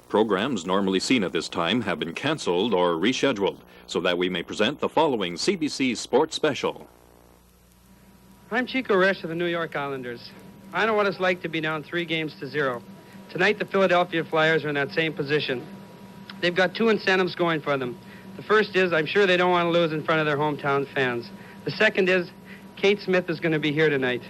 Programs normally seen at this time have been canceled or rescheduled so that we may present the following CBC Sports Special. I'm Chico Resch of the New York Islanders. I know what it's like to be down 3-0. Tonight, the Philadelphia Flyers are in that same position. They've got two incentives going for them. The first is, I'm sure they don't want to lose in front of their hometown fans. The second is, Kate Smith is going to be here tonight.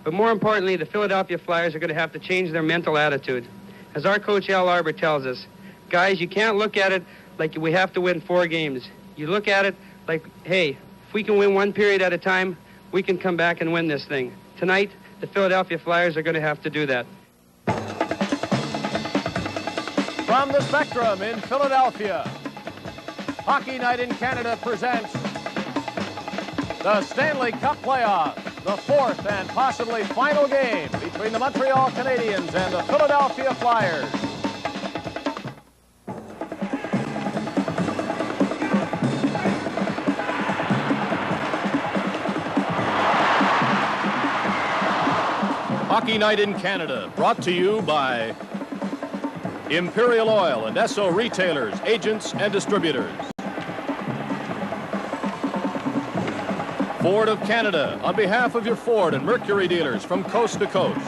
But more importantly, the Philadelphia Flyers are going to have to change their mental attitude. As our coach Al Arbor tells us, guys, you can't look at it like we have to win 4 games. You look at it like, hey, if we can win one period at a time, we can come back and win this thing. Tonight, the Philadelphia Flyers are going to have to do that. From the Spectrum in Philadelphia, Hockey Night in Canada presents the Stanley Cup Playoffs, the 4th and possibly final game between the Montreal Canadiens and the Philadelphia Flyers. Hockey Night in Canada, brought to you by Imperial Oil and Esso retailers, agents, and distributors. Ford of Canada, on behalf of your Ford and Mercury dealers from coast to coast.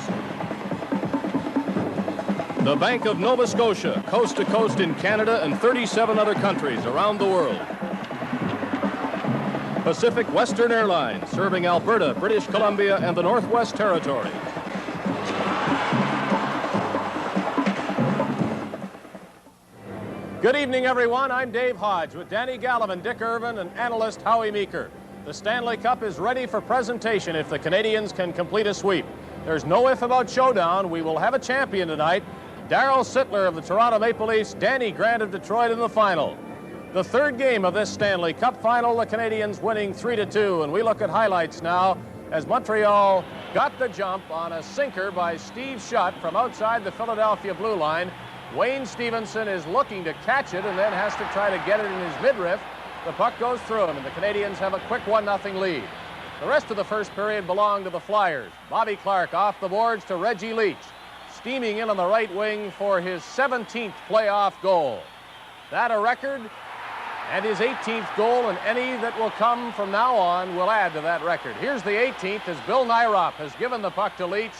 The Bank of Nova Scotia, coast to coast in Canada and 37 other countries around the world. Pacific Western Airlines, serving Alberta, British Columbia, and the Northwest Territories. Good evening, everyone. I'm Dave Hodge with Danny Gallivan, Dick Irvin, and analyst Howie Meeker. The Stanley Cup is ready for presentation if the Canadiens can complete a sweep. There's no if about showdown. We will have a champion tonight. Darryl Sittler of the Toronto Maple Leafs, Danny Grant of Detroit in the final. The third game of this Stanley Cup final, the Canadiens winning 3-2, and we look at highlights now as Montreal got the jump on a sinker by Steve Shutt from outside the Philadelphia blue line. Wayne Stevenson is looking to catch it and then has to try to get it in his midriff. The puck goes through him, and the Canadiens have a quick 1-0 lead. The rest of the first period belonged to the Flyers. Bobby Clarke off the boards to Reggie Leach, steaming in on the right wing for his 17th playoff goal. That a record, and his 18th goal, and any that will come from now on will add to that record. Here's the 18th as Bill Nyroff has given the puck to Leach,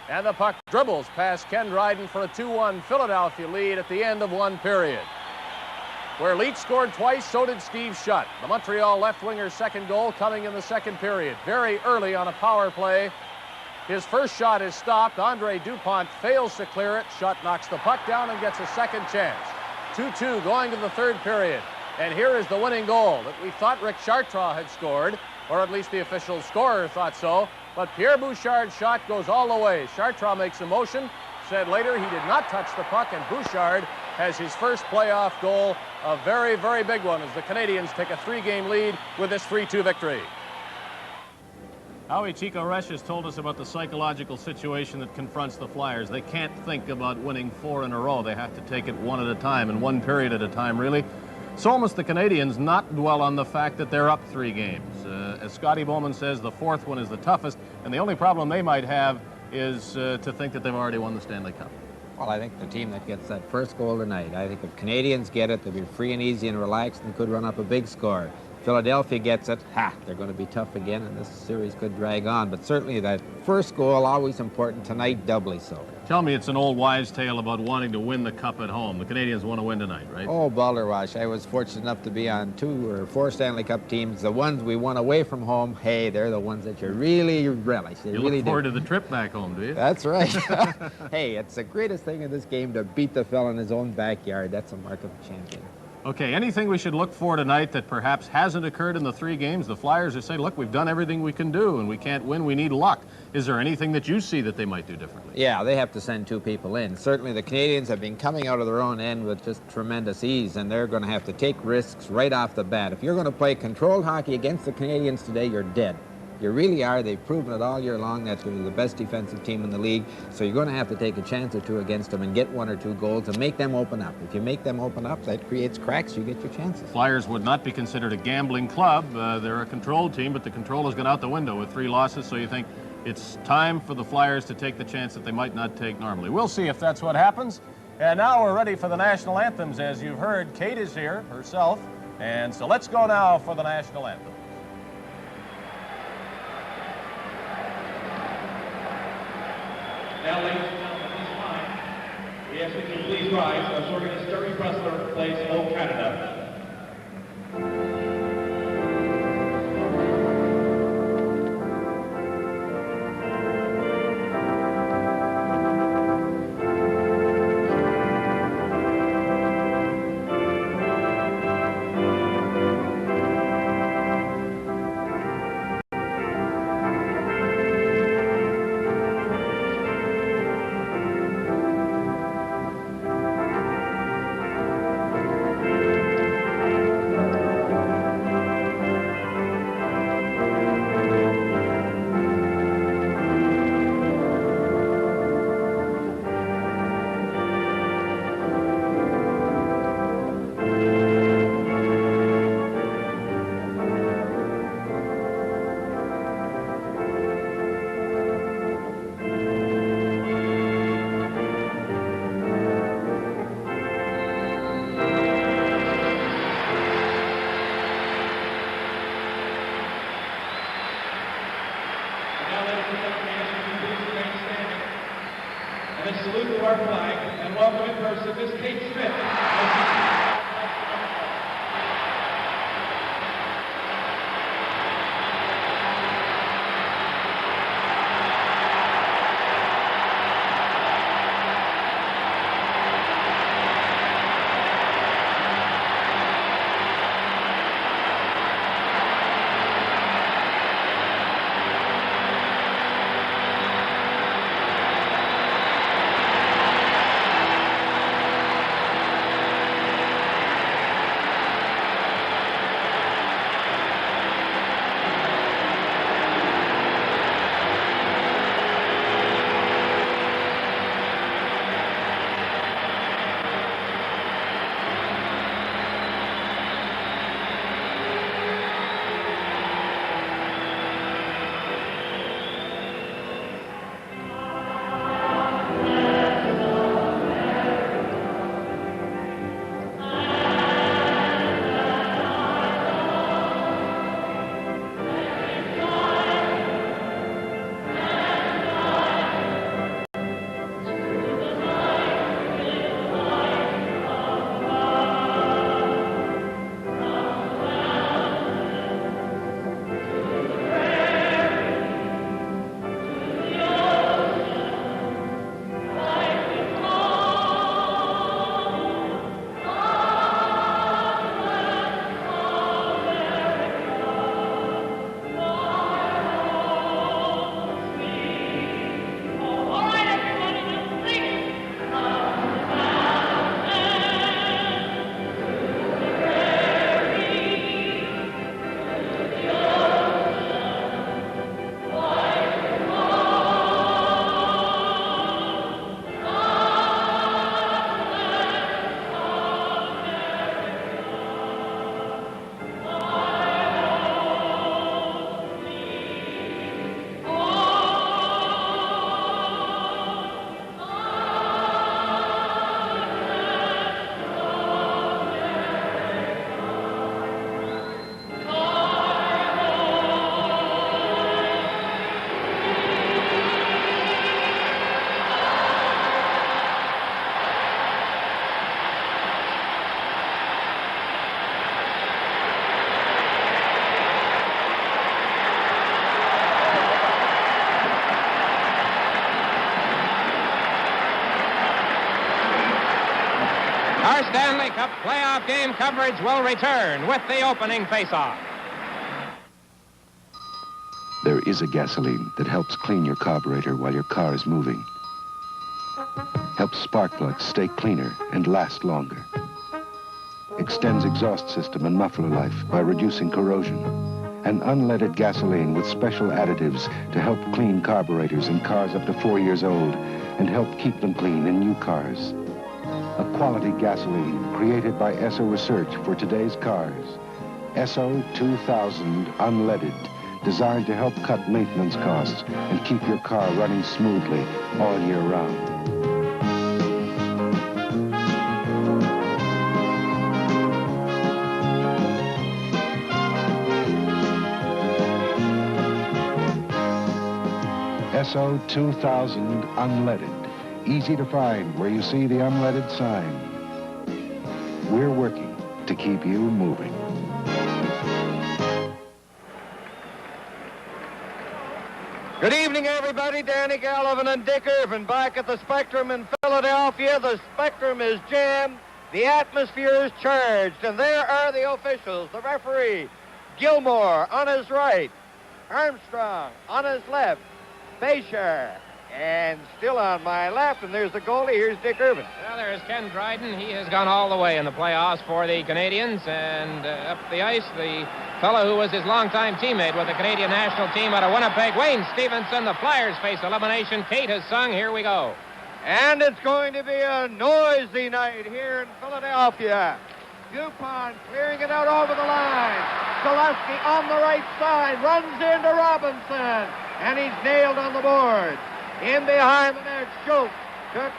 and the puck dribbles past Ken Dryden for a 2-1 Philadelphia lead at the end of one period. Where Leach scored twice, so did Steve Shutt. The Montreal left winger's second goal coming in the second period, very early on a power play. His first shot is stopped. Andre Dupont fails to clear it. Shutt knocks the puck down and gets a second chance. 2-2 going to the third period. And here is the winning goal that we thought Rick Chartrand had scored, or at least the official scorer thought so. But Pierre Bouchard's shot goes all the way. Chartrand makes a motion, said later he did not touch the puck, and Bouchard has his first playoff goal, a very, very big one, as the Canadiens take a 3-game lead with this 3-2 victory. Howie, Chico Resch has told us about the psychological situation that confronts the Flyers. They can't think about winning 4 in a row. They have to take it one at a time, and one period at a time, really. So must the Canadiens not dwell on the fact that they're up 3 games. As Scotty Bowman says, the 4th one is the toughest, and the only problem they might have is to think that they've already won the Stanley Cup. Well, I think the team that gets that first goal tonight, I think if Canadiens get it, they'll be free and easy and relaxed and could run up a big score. Philadelphia gets it, they're going to be tough again, and this series could drag on. But certainly that first goal, always important, tonight doubly so. Tell me it's an old wives' tale about wanting to win the cup at home. The Canadiens want to win tonight, right? Oh, Balderwash, I was fortunate enough to be on 2 or 4 Stanley Cup teams. The ones we won away from home, hey, they're the ones that you really relish. You look forward to the trip back home, do you? That's right. Hey, it's the greatest thing in this game to beat the fellow in his own backyard. That's a mark of a champion. Okay, anything we should look for tonight that perhaps hasn't occurred in the 3 games? The Flyers are saying, look, we've done everything we can do, and we can't win. We need luck. Is there anything that you see that they might do differently? Yeah, they have to send 2 people in. Certainly the Canadiens have been coming out of their own end with just tremendous ease, and they're going to have to take risks right off the bat. If you're going to play controlled hockey against the Canadiens today, you're dead. You really are. They've proven it all year long that they're the best defensive team in the league. So you're going to have to take a chance or 2 against them and get 1 or 2 goals and make them open up. If you make them open up, that creates cracks. You get your chances. Flyers would not be considered a gambling club. They're a controlled team, but the control has gone out the window with 3 losses. So you think it's time for the Flyers to take the chance that they might not take normally. We'll see if that's what happens. And now we're ready for the national anthems. As you've heard, Kate is here herself. And so let's go now for the national anthem. Now, ladies and gentlemen, please rise. We ask that you please rise as organist Terry Pressler plays "O Canada." And a salute to our flag, and welcome in person Miss Kate Smith. Our Stanley Cup playoff game coverage will return with the opening face-off. There is a gasoline that helps clean your carburetor while your car is moving. Helps spark plugs stay cleaner and last longer. Extends exhaust system and muffler life by reducing corrosion. An unleaded gasoline with special additives to help clean carburetors in cars up to 4 years old and help keep them clean in new cars. A quality gasoline created by Esso Research for today's cars. Esso 2000 Unleaded, designed to help cut maintenance costs and keep your car running smoothly all year round. ISO 2000 unleaded. Easy to find where you see the unleaded sign. We're working to keep you moving. Good evening, everybody. Danny Gallivan and Dick Irvin back at the Spectrum in Philadelphia. The Spectrum is jammed. The atmosphere is charged. And there are the officials. The referee, Gilmore on his right. Armstrong on his left. Bayshire. And still on my left. And there's the goalie. Here's Dick Irvin. Well, there's Ken Dryden. He has gone all the way in the playoffs for the Canadians. And up the ice, the fellow who was his longtime teammate with the Canadian national team out of Winnipeg, Wayne Stevenson. The Flyers face elimination. Kate has sung. Here we go. And it's going to be a noisy night here in Philadelphia. Dupont clearing it out over the line. Gillespie on the right side runs into Robinson. And he's nailed on the board. In behind the net, Schultz took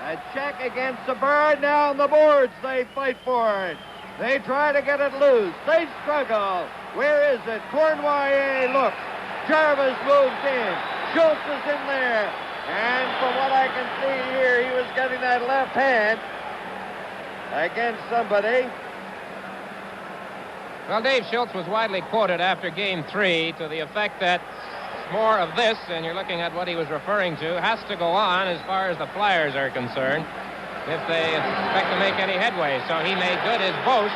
a check against the bird. Now on the boards, they fight for it. They try to get it loose. They struggle. Where is it? Cournoyer looks. Jarvis moves in. Schultz is in there. And from what I can see here, he was getting that left hand against somebody. Well, Dave Schultz was widely quoted after Game 3 to the effect that more of this, and you're looking at what he was referring to, has to go on as far as the Flyers are concerned if they expect to make any headway. So he made good his boast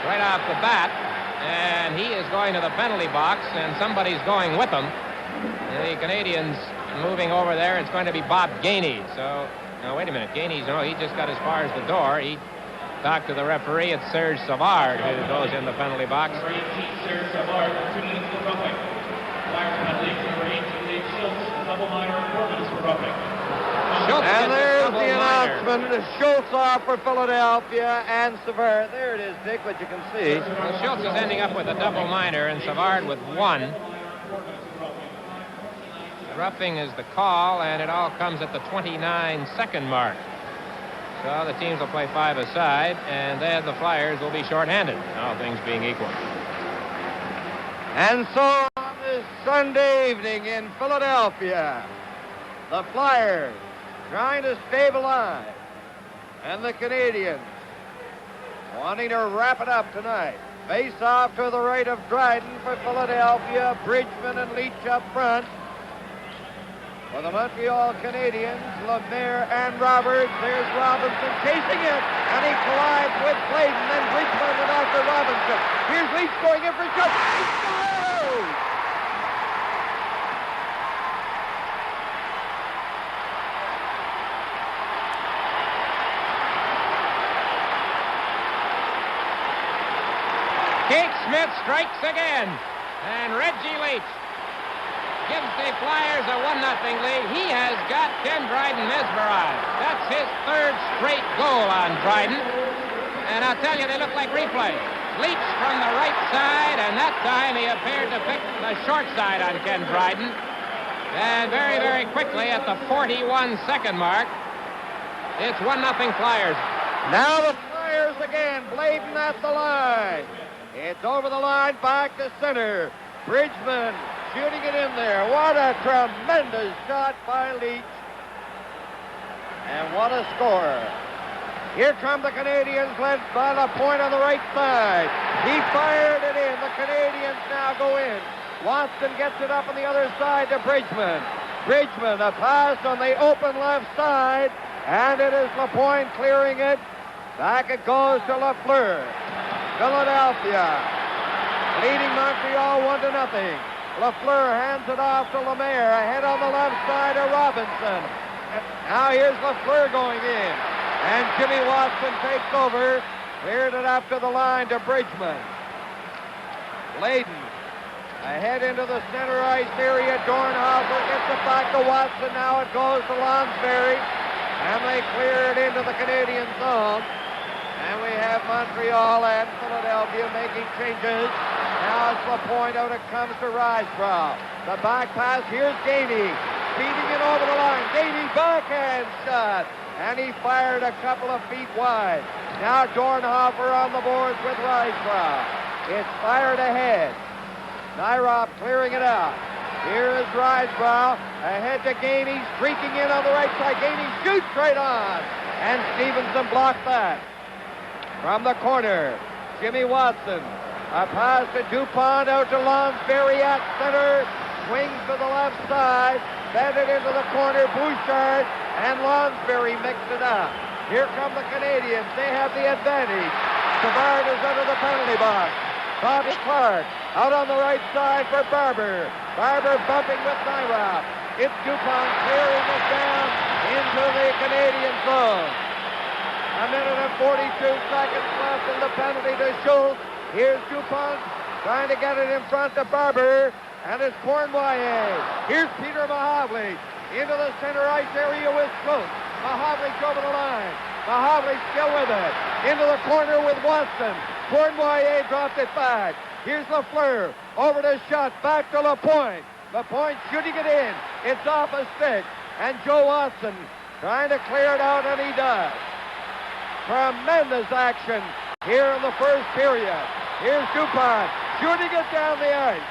right off the bat, and he is going to the penalty box, and somebody's going with him. The Canadians moving over there. It's going to be Bob Gainey. So, now wait a minute. Gainey's, no, he just got as far as the door. He talked to the referee. It's Serge Savard who goes in the penalty box. Serge Savard, 2 minutes for roughing. Flyers penalty, number 18, Dave Schultz, double minor, 4 minutes for roughing. And there's the announcement. Schultz off for Philadelphia and Savard. There it is, Dick, what you can see. Well, Schultz is ending up with a double minor and Savard with 1. Roughing is the call, and it all comes at the 29-second mark. So the teams will play 5 aside, and then the Flyers will be shorthanded, all things being equal. And so on this Sunday evening in Philadelphia, the Flyers trying to stabilize, and the Canadians wanting to wrap it up tonight. Face off to the right of Dryden for Philadelphia, Bridgman and Leach up front. For the Montreal Canadiens, Lemaire and Roberts. There's Robinson chasing it, and he collides with Clayton, then Bridgman went after Robinson. Here's Leach going in for a shot. He scores! Keith Smith strikes again, and Reggie Leach gives the Flyers a 1-0 lead. He has got Ken Dryden mesmerized. That's his 3rd straight goal on Dryden. And I'll tell you, they look like replays. Leach from the right side, and that time he appeared to pick the short side on Ken Dryden. And very, very quickly at the 41-second mark, it's 1-0 Flyers. Now the Flyers again, Bladen at the line. It's over the line, back to center. Bridgman shooting it in there. What a tremendous shot by Leach. And what a score. Here come the Canadians, led by Lapointe on the right side. He fired it in. The Canadians now go in. Watson gets it up on the other side to Bridgman. Bridgman, a pass on the open left side, and it is Lapointe clearing it. Back it goes to Lafleur. Philadelphia leading Montreal 1-0. Lafleur hands it off to Lemaire. Ahead on the left side of Robinson. Now here's Lafleur going in. And Jimmy Watson takes over. Cleared it up to the line to Bridgman. Bladen ahead into the center ice area. Dornhofer gets it back to Watson. Now it goes to Lonsberry. And they clear it into the Canadian zone. And we have Montreal and Philadelphia making changes. Now it's Lapointe out. It comes to Risebrough. The back pass. Here's Gainey. Feeding it over the line. Gainey backhand shot. And he fired a couple of feet wide. Now Dornhofer on the boards with Risebrough. It's fired ahead. Nyrop clearing it out. Here is Risebrough. Ahead to Gainey, streaking in on the right side. Gainey shoots straight on. And Stevenson blocked that. From the corner, Jimmy Watson. A pass to DuPont, out to Lonsberry at center. Swings to the left side. Fed it into the corner. Bouchard and Lonsberry mixed it up. Here come the Canadians. They have the advantage. Savard is under the penalty box. Bobby Clark out on the right side for Barber. Barber bumping with Nyrop. It's DuPont clearing it down into the Canadian zone. A minute and 42 seconds left in the penalty to Schultz. Here's DuPont trying to get it in front to Barber. And it's Cournoyer. Here's Peter Mahovlich into the center ice area with Schultz. Mahovlich over the line. Mahovlich still with it. Into the corner with Watson. Cournoyer dropped it back. Here's Lafleur. Over to Schutt. Back to Lapointe. Lapointe shooting it in. It's off a stick. And Joe Watson trying to clear it out, and he does. Tremendous action here in the first period. Here's DuPont shooting it down the ice.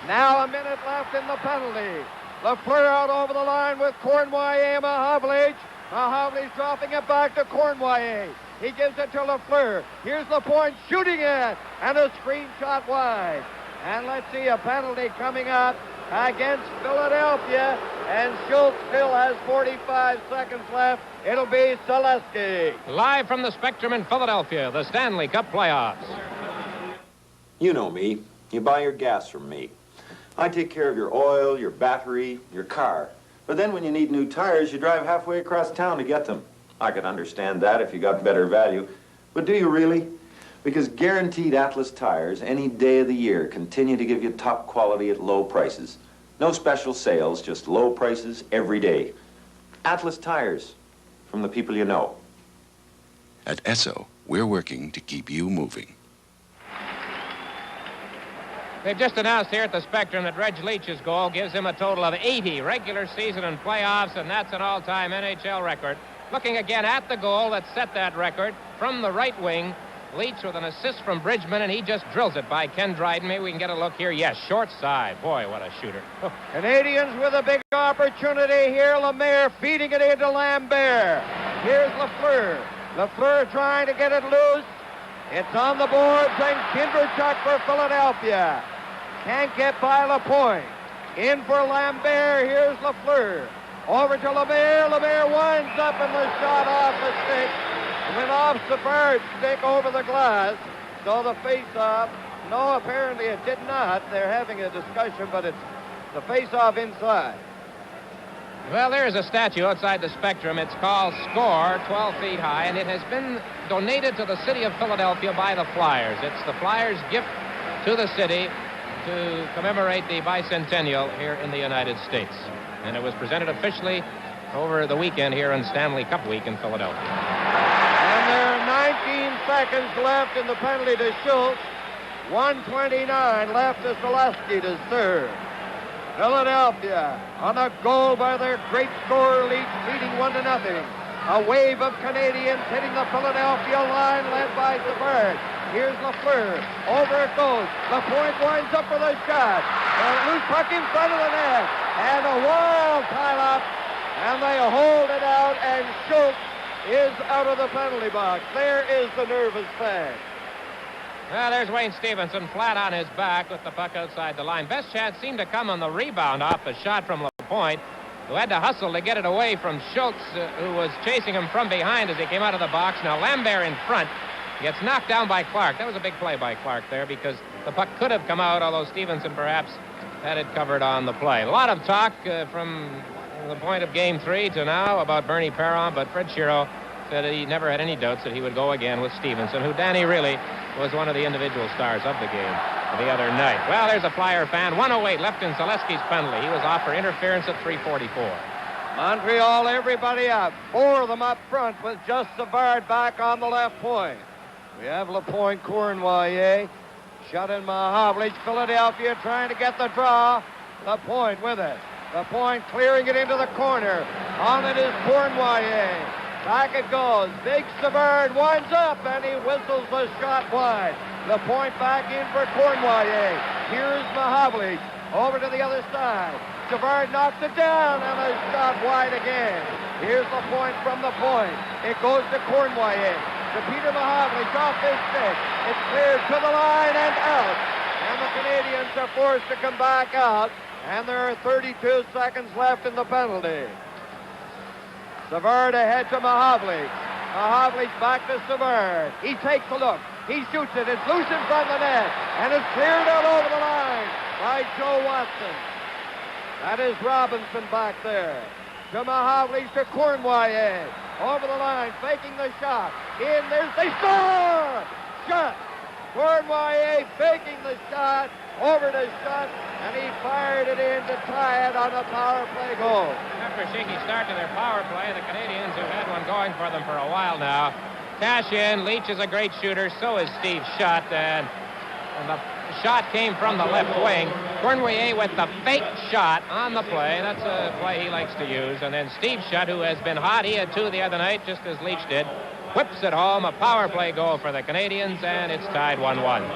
Now a minute left in the penalty. Lafleur out over the line with Cournoyer and Mahovlich. Mahovlich dropping it back to Cournoyer. He gives it to Lafleur. Here's Lapointe shooting it, and a screen shot wide. And let's see a penalty coming up against Philadelphia, and Schultz still has 45 seconds left. It'll be Selesky. Live from the Spectrum in Philadelphia, the Stanley Cup playoffs. You know me. You buy your gas from me. I take care of your oil, your battery, your car. But then when you need new tires, you drive halfway across town to get them. I could understand that if you got better value. But do you really? Because guaranteed Atlas tires any day of the year continue to give you top quality at low prices. No special sales, just low prices every day. Atlas tires, from the people you know. At Esso, we're working to keep you moving. They've just announced here at the Spectrum that Reg Leach's goal gives him a total of 80 regular season and playoffs, and that's an all-time NHL record. Looking again at the goal that set that record from the right wing, Leach with an assist from Bridgman, and he just drills it by Ken Dryden. Maybe we can get a look here. Yes, short side. Boy, what a shooter. Canadians with a big opportunity here. Lemaire feeding it into Lambert. Here's Lafleur. Lafleur trying to get it loose. It's on the boards, and Kinderchuk for Philadelphia. Can't get by Lapointe. In for Lambert. Here's Lafleur. Over to Lemaire. Lemaire winds up, and the shot off the stick. Went off Savard's stick over the glass. So the face-off, no, apparently it did not. They're having a discussion, but it's the face-off inside. Well, there is a statue outside the Spectrum. It's called Score, 12 feet high, and it has been donated to the city of Philadelphia by the Flyers. It's the Flyers' gift to the city to commemorate the bicentennial here in the United States. And it was presented officially over the weekend here on Stanley Cup Week in Philadelphia. And there are 19 seconds left in the penalty to Schultz. 1:29 left to Selesky to serve. Philadelphia on a goal by their great scorer Leach, leading 1-0. A wave of Canadians hitting the Philadelphia line, led by Savard. Here's Lafleur. Over it goes. Lapointe winds up for the shot. A loose puck in front of the net. And a wild pile-up. And they hold it out, and Schultz is out of the penalty box. There is the nervous fan. Well, there's Wayne Stevenson flat on his back with the puck outside the line. Best chance seemed to come on the rebound off a shot from Lapointe, who had to hustle to get it away from Schultz, who was chasing him from behind as he came out of the box. Now Lambert in front gets knocked down by Clark. That was a big play by Clark there because the puck could have come out, although Stevenson perhaps had it covered on the play. A lot of talk from the point of Game 3 to now about Bernie Perron, but Fred Shiro said he never had any doubts that he would go again with Stevenson, who Danny really was one of the individual stars of the game the other night. Well, there's a Flyer fan. 1:08 left in Selesky's penalty. He was off for interference at 3:44. Montreal, everybody up. 4 of them up front with just Savard back on the left point. We have Lapointe, Cournoyer, shut in Mahovlich. Philadelphia trying to get the draw. Lapointe with it. Lapointe clearing it into the corner. On it is Cournoyer. Back it goes. Big Savard winds up, and he whistles the shot wide. The point back in for Cornwallis. Here's Mahavlich over to the other side. Savard knocks it down, and a shot wide again. Here's the point from the point. It goes to Cornwallis. To Peter Mahavlich off his stick. It's cleared to the line and out. And the Canadians are forced to come back out. And there are 32 seconds left in the penalty. Savard ahead to Mahavlich. Mahavlich back to Savard. He takes a look. He shoots it. It's loose in front of the net. And it's cleared out over the line by Joe Watson. That is Robinson back there. To Mahavlich to Cornwallis. Over the line, faking the shot. In, they score! Shot! Cornwallis faking the shot. Over the shot. And he fired it in to tie it on a power play goal. After a shaky start to their power play, the Canadians have had one going for them for a while now. Cash in. Leach is a great shooter. So is Steve Shutt. And the shot came from the left wing. Cornwallis with the fake shot on the play. That's a play he likes to use. And then Steve Shutt, who has been hot, he had two the other night, just as Leach did, whips it home. A power play goal for the Canadians, and it's tied 1-1.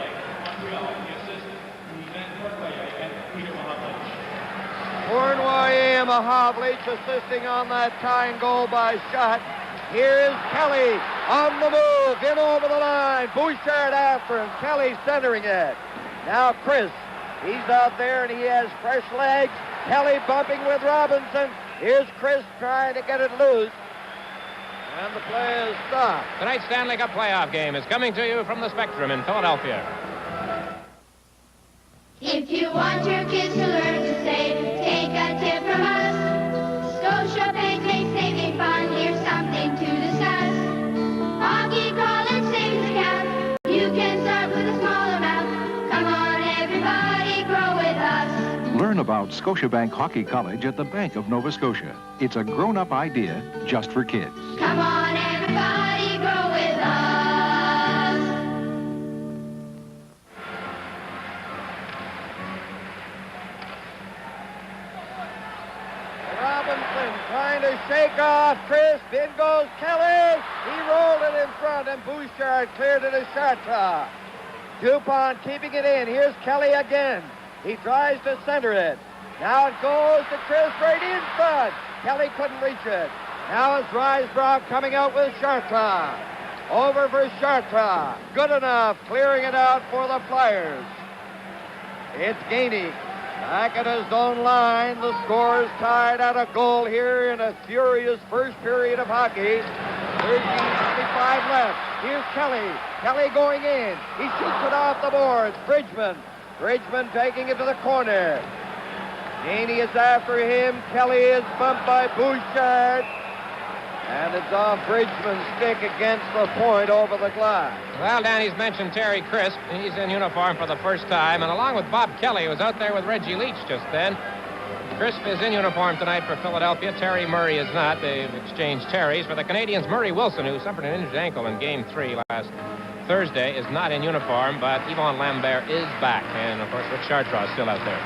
Cornwallis and Mahavlich assisting on that tying goal by Shutt. Here's Kelly on the move, in over the line. Bouchard after him. Kelly centering it. Now Chris, he's out there and he has fresh legs. Kelly bumping with Robinson. Here's Chris trying to get it loose. And the play is stopped. Tonight's Stanley Cup playoff game is coming to you from the Spectrum in Philadelphia. If you want your kids to learn to save, take a tip from us. Scotia Bank makes saving fun. Here's something to discuss. Hockey College Savings Account. You can start with a small amount. Come on, everybody, grow with us. Learn about Scotiabank Hockey College at the Bank of Nova Scotia. It's a grown-up idea just for kids. Come on, everybody, grow with us. Robinson trying to shake off Chris. In goes Kelly. He rolled it in front, and Bouchard cleared it to Chartrand. Dupont keeping it in. Here's Kelly again. He tries to center it. Now it goes to Chris right in front. Kelly couldn't reach it. Now it's Risebrough coming out with Chartrand. Over for Chartrand. Good enough. Clearing it out for the Flyers. It's Gainey. Back at his own line. The score is tied at a goal here in a furious first period of hockey. 13:25 left. Here's Kelly. Kelly going in. He shoots it off the boards. Bridgman taking it to the corner. Gainey is after him. Kelly is bumped by Bouchard. And it's off Bridgman's stick against the point over the glass. Well, Danny's mentioned Terry Crisp. He's in uniform for the first time. And along with Bob Kelly, who was out there with Reggie Leach just then, Crisp is in uniform tonight for Philadelphia. Terry Murray is not. They've exchanged Terrys. For the Canadians, Murray Wilson, who suffered an injured ankle in Game 3 last Thursday, is not in uniform, but Yvon Lambert is back. And, of course, Rick Chartrand is still out there.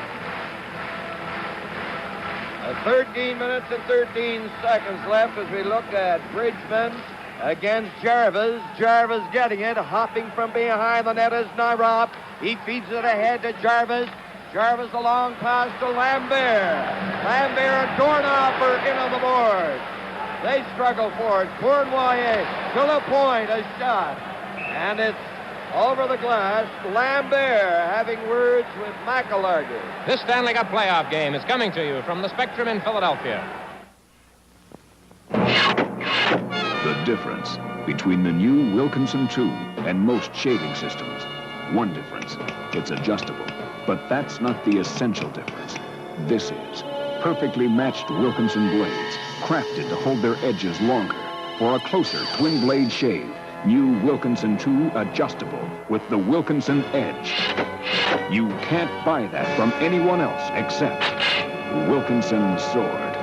13 minutes and 13 seconds left as we look at Bridgman against Jarvis. Jarvis getting it, hopping from behind the net is Nyrop. He feeds it ahead to Jarvis. Jarvis a long pass to Lambert. Lambert and Dornhofer in on the board. They struggle for it. Cornwallis to the point, a shot. And it's over the glass. Lambert having words with McAlargy. This Stanley Cup playoff game is coming to you from the Spectrum in Philadelphia. The difference between the new Wilkinson 2 and most shaving systems. One difference, it's adjustable. But that's not the essential difference. This is perfectly matched Wilkinson blades, crafted to hold their edges longer for a closer twin blade shave. New Wilkinson 2 adjustable with the Wilkinson Edge. You can't buy that from anyone else except Wilkinson Sword.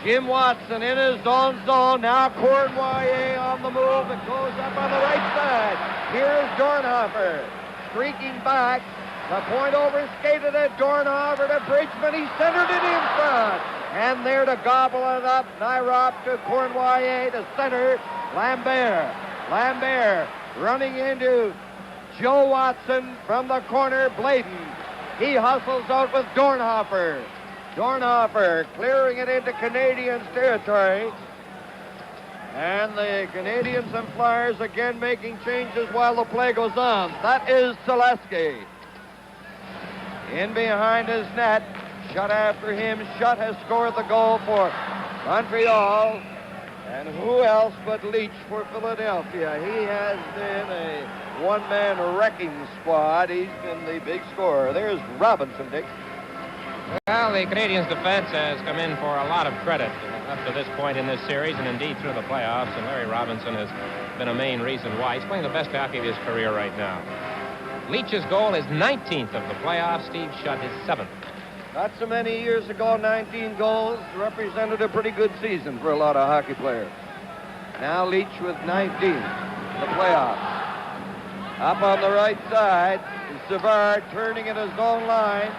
Jim Watson in his own zone. Now Cornwallis on the move. It goes up on the right side. Here's Dornhofer streaking back. The point over skated at Dornhofer to Bridgman. He centered it in front. And there to gobble it up, Nyrop to Cournoyer to center, Lambert. Lambert running into Joe Watson from the corner, Bladen. He hustles out with Dornhofer. Dornhofer clearing it into Canadians territory. And the Canadians and Flyers again making changes while the play goes on. That is Selesky. In behind his net. Shut after him. Shutt has scored the goal for Montreal. And who else but Leach for Philadelphia? He has been a one-man wrecking squad. He's been the big scorer. There's Robinson, Dick. Well, the Canadiens' defense has come in for a lot of credit up to this point in this series and indeed through the playoffs. And Larry Robinson has been a main reason why. He's playing the best hockey of his career right now. Leach's goal is 19th of the playoffs. Steve Shutt is 7th. Not so many years ago, 19 goals represented a pretty good season for a lot of hockey players. Now Leach with 19 in the playoffs. Up on the right side is Savard turning in his own line.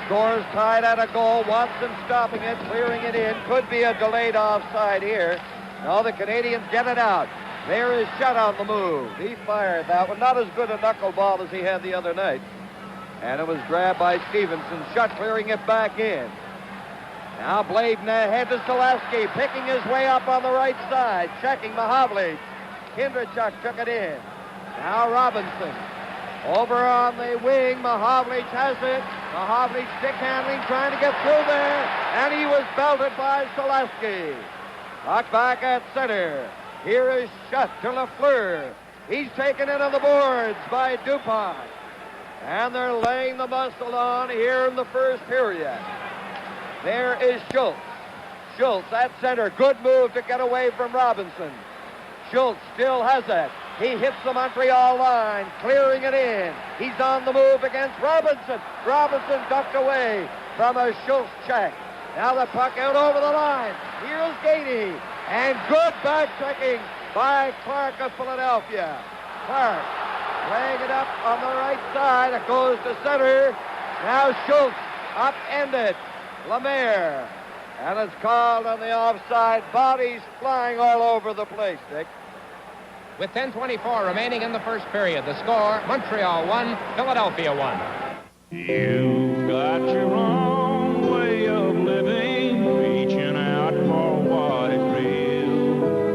Scores tied at a goal. Watson stopping it, clearing it in. Could be a delayed offside here. No, the Canadians get it out. There is Shutt on the move. He fired that one. Not as good a knuckleball as he had the other night. And it was grabbed by Stevenson. Shutt clearing it back in. Now Bladen ahead to Selesky, picking his way up on the right side, checking Mahovlich. Kindrachuk took it in. Now Robinson. Over on the wing, Mahovlich has it. Mahovlich stick handling, trying to get through there. And he was belted by Selesky. Puck back at center. Here is Shutt to Lafleur. He's taken in on the boards by DuPont. And they're laying the muscle on here in the first period. There is Schultz. Schultz at center. Good move to get away from Robinson. Schultz still has it. He hits the Montreal line, clearing it in. He's on the move against Robinson. Robinson ducked away from a Schultz check. Now the puck out over the line. Here's Gady. And good back checking by Clark of Philadelphia. Clark laying it up on the right side. It goes to center. Now Schultz upended Lemaire. And it's called on the offside. Bodies flying all over the place, Dick. With 10:24 remaining in the first period, the score, Montreal 1, Philadelphia 1. You've got your own way of living, reaching out for what is real.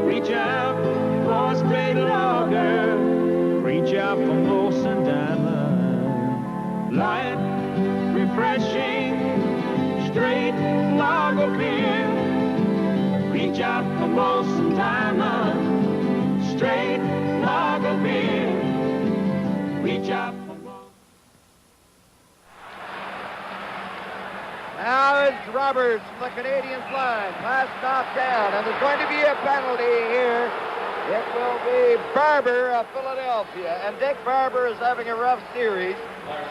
Reach out for a straight lager, reach out for Molson Diamond. Light, refreshing, straight lager beer. Reach out for Molson Diamond. Straight lager beer. Reach out for more. Now it's Roberts from the Canadiens line. Pass knocked down, and there's going to be a penalty here. It will be Barber of Philadelphia. And Dick Barber is having a rough series.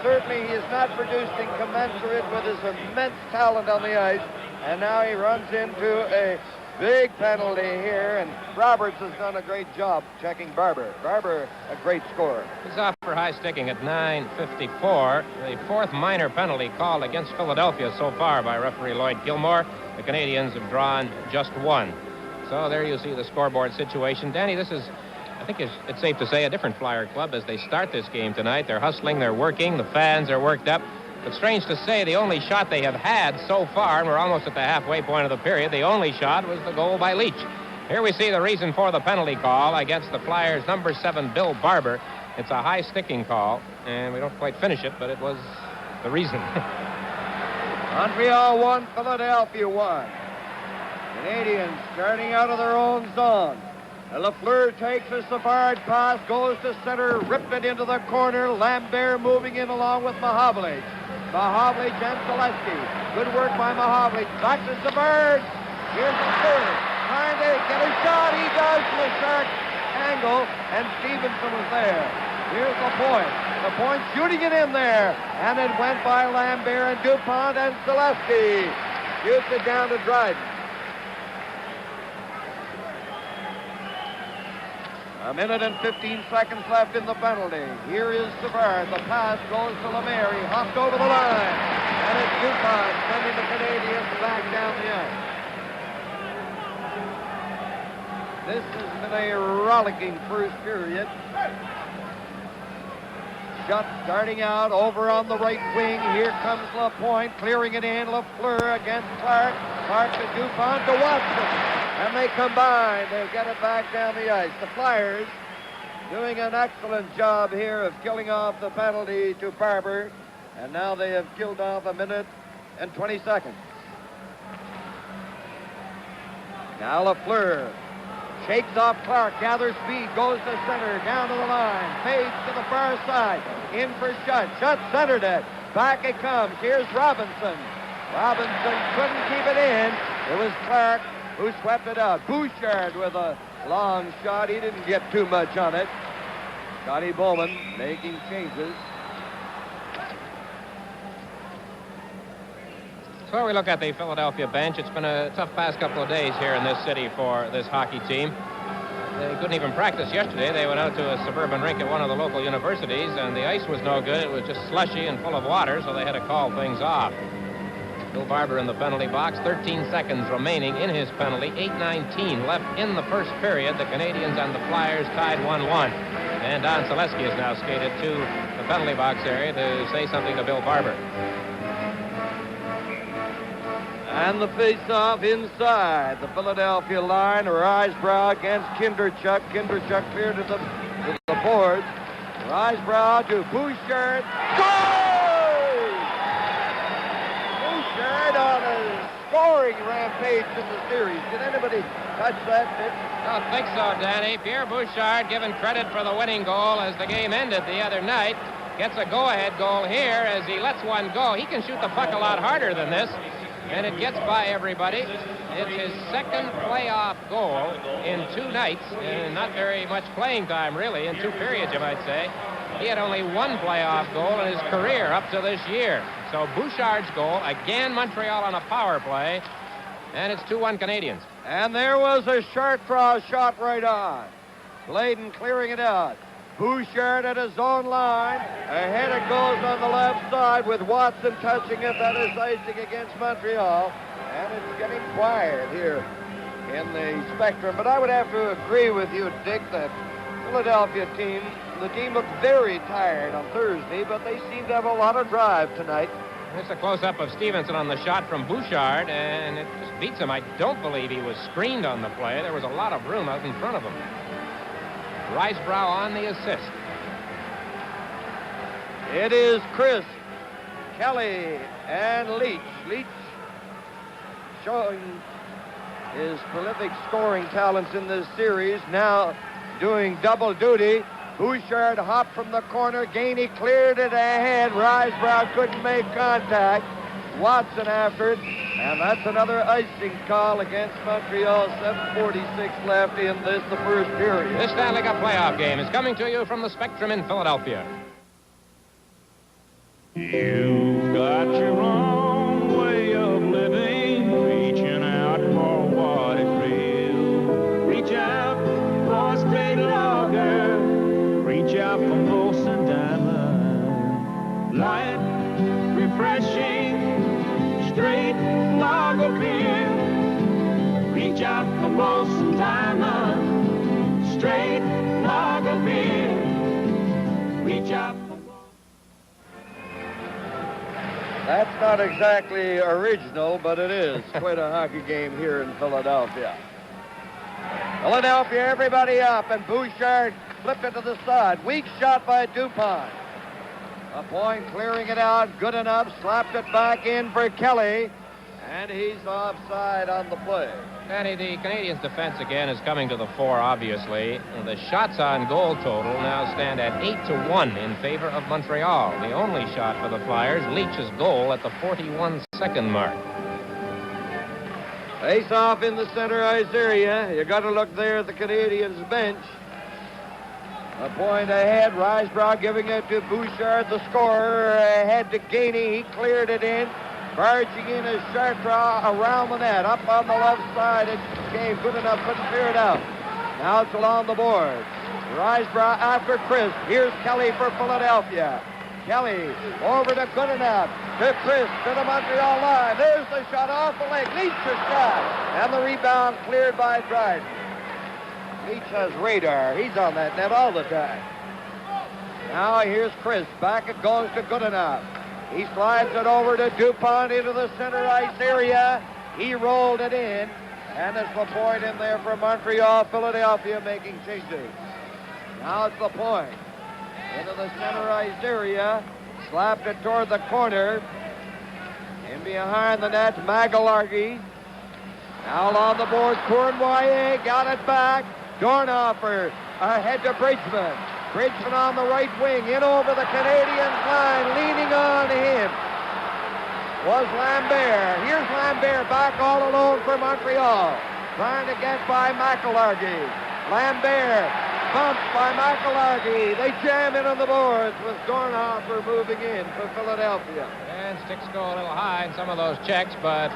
Certainly he is not producing commensurate with his immense talent on the ice. And now he runs into a big penalty here, and Roberts has done a great job checking Barber. Barber, a great scorer. He's off for high sticking at 9:54. The fourth minor penalty called against Philadelphia so far by referee Lloyd Gilmore. The Canadians have drawn just one. So there you see the scoreboard situation. Danny, this is, I think it's safe to say, a different Flyer club as they start this game tonight. They're hustling, they're working, the fans are worked up. But strange to say, the only shot they have had so far, and we're almost at the halfway point of the period, the only shot was the goal by Leach. Here we see the reason for the penalty call against the Flyers' number 7, Bill Barber. It's a high sticking call, and we don't quite finish it, but it was the reason. Montreal 1, Philadelphia 1. Canadians starting out of their own zone. Lafleur takes a Savard pass, goes to center, ripped it into the corner. Lambert moving in along with Mahovlich. Mahovlich and Selesky. Good work by Mahovlich. Back to Savard. Here's Lafleur. Trying to get a shot. He does from a sharp angle, and Stevenson was there. Here's the point. The point shooting it in there. And it went by Lambert and DuPont and Selesky. Shoots it down to Dryden. A minute and 15 seconds left in the penalty. Here is Savard. The pass goes to Lemaire. He hopped over the line. And it's DuPont sending the Canadians back down the ice. This has been a rollicking first period. Schutt starting out over on the right wing. Here comes LaPointe clearing it in. Lafleur against Clark. Clark to DuPont to Watson. And they combine. They get it back down the ice. The Flyers doing an excellent job here of killing off the penalty to Barber. And now they have killed off a minute and 20 seconds. Now Lafleur shakes off Clark, gathers speed, goes to center, down to the line, fades to the far side, in for Schutt. Schutt centered it. Back it comes. Here's Robinson. Robinson couldn't keep it in. It was Clark who swept it out. Bouchard with a long shot. He didn't get too much on it. Scotty Bowman making changes. So we look at the Philadelphia bench. It's been a tough past couple of days here in this city for this hockey team. They couldn't even practice yesterday. They went out to a suburban rink at one of the local universities, and the ice was no good. It was just slushy and full of water, so they had to call things off. Bill Barber in the penalty box, 13 seconds remaining in his penalty, 8:19 left in the first period. The Canadians and the Flyers tied 1-1. And Don Selesky has now skated to the penalty box area to say something to Bill Barber. And the face-off inside the Philadelphia line. Risebrough against Kinderchuk. Kinderchuk clear to the boards. Risebrough to Bouchard. Goal! Bouchard on a scoring rampage in the series. Did anybody touch that? I don't think so, Danny. Pierre Bouchard, given credit for the winning goal as the game ended the other night, gets a go-ahead goal here as he lets one go. He can shoot the puck a lot harder than this. And it gets by everybody. It's his second playoff goal in 2 nights, and not very much playing time, really, in 2 periods, you might say. He had only 1 playoff goal in his career up to this year. So Bouchard's goal, again Montreal on a power play, and it's 2-1 Canadians. And there was a Chartrand shot right on. Gladen clearing it out. Bouchard at his own line. Ahead it goes on the left side with Watson touching it. That is icing against Montreal. And it's getting quiet here in the Spectrum. But I would have to agree with you, Dick, that Philadelphia team, the team looked very tired on Thursday, but they seem to have a lot of drive tonight. It's a close-up of Stevenson on the shot from Bouchard, and it just beats him. I don't believe he was screened on the play. There was a lot of room out in front of him. Risebrough on the assist. It is Chris, Kelly, and Leach. Leach showing his prolific scoring talents in this series, now doing double duty. Bouchard hopped from the corner. Gainey cleared it ahead. Risebrough couldn't make contact. Watson after it. And that's another icing call against Montreal. 7:46 left in this, the first period. This Stanley Cup playoff game is coming to you from the Spectrum in Philadelphia. You've got your own way of living, reaching out for what is real. Reach out for a straight lager, reach out for Molson Diamond. Light, refreshing, straight lager beer. Reach out for Molson Diamond, straight lager beer. Reach out. That's not exactly original, but it is quite a hockey game here in Philadelphia. Philadelphia, everybody up, and Bouchard flipped it to the side. Weak shot by DuPont. LaPointe clearing it out, good enough, slapped it back in for Kelly, and he's offside on the play. Danny, the Canadians' defense again is coming to the fore, obviously. The shots on goal total now stand at 8-1 in favor of Montreal. The only shot for the Flyers, Leach's goal at the 41-second mark. Face off in the center ice area. You got to look there at the Canadians' bench. LaPointe ahead, Risebrough giving it to Bouchard, the scorer, ahead to Gainey. He cleared it in. Barging in is Chartrand around the net, up on the left side. It came good enough, couldn't clear it out. Now it's along the boards. Risebrough after Chris. Here's Kelly for Philadelphia. Kelly over to Goodenough. To Chris, to the Montreal line. There's the shot off the leg. Leach a shot. And the rebound cleared by Dryden. Leach has radar. He's on that net all the time. Now here's Chris. Back it goes to Goodenough. He slides it over to DuPont into the center ice area. He rolled it in. And it's LaPointe in there for Montreal. Philadelphia making changes. Now it's LaPointe. Into the center ice area. Slapped it toward the corner. In behind the net, Magalargy. Now on the board, Cournoyer got it back. Dornhofer ahead to Bridgman. Bridgman on the right wing, in over the Canadiens line, leaning on him was Lambert. Here's Lambert back all alone for Montreal. Trying to get by McIlhargey. Lambert bumped by McIlhargey. They jam in on the boards with Dornhofer moving in for Philadelphia. And sticks go a little high in some of those checks, but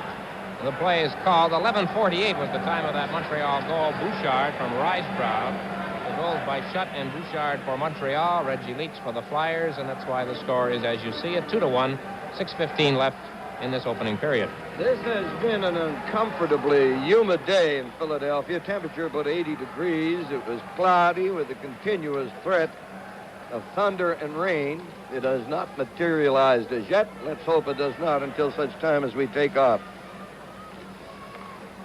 the play is called. 11:48 was the time of that Montreal goal. Bouchard from Risebrough. The goals by Schutt and Bouchard for Montreal. Reggie Leach for the Flyers, and that's why the score is, as you see it, 2-1. 6:15 left in this opening period. This has been an uncomfortably humid day in Philadelphia. Temperature about 80 degrees. It was cloudy with a continuous threat of thunder and rain. It has not materialized as yet. Let's hope it does not until such time as we take off.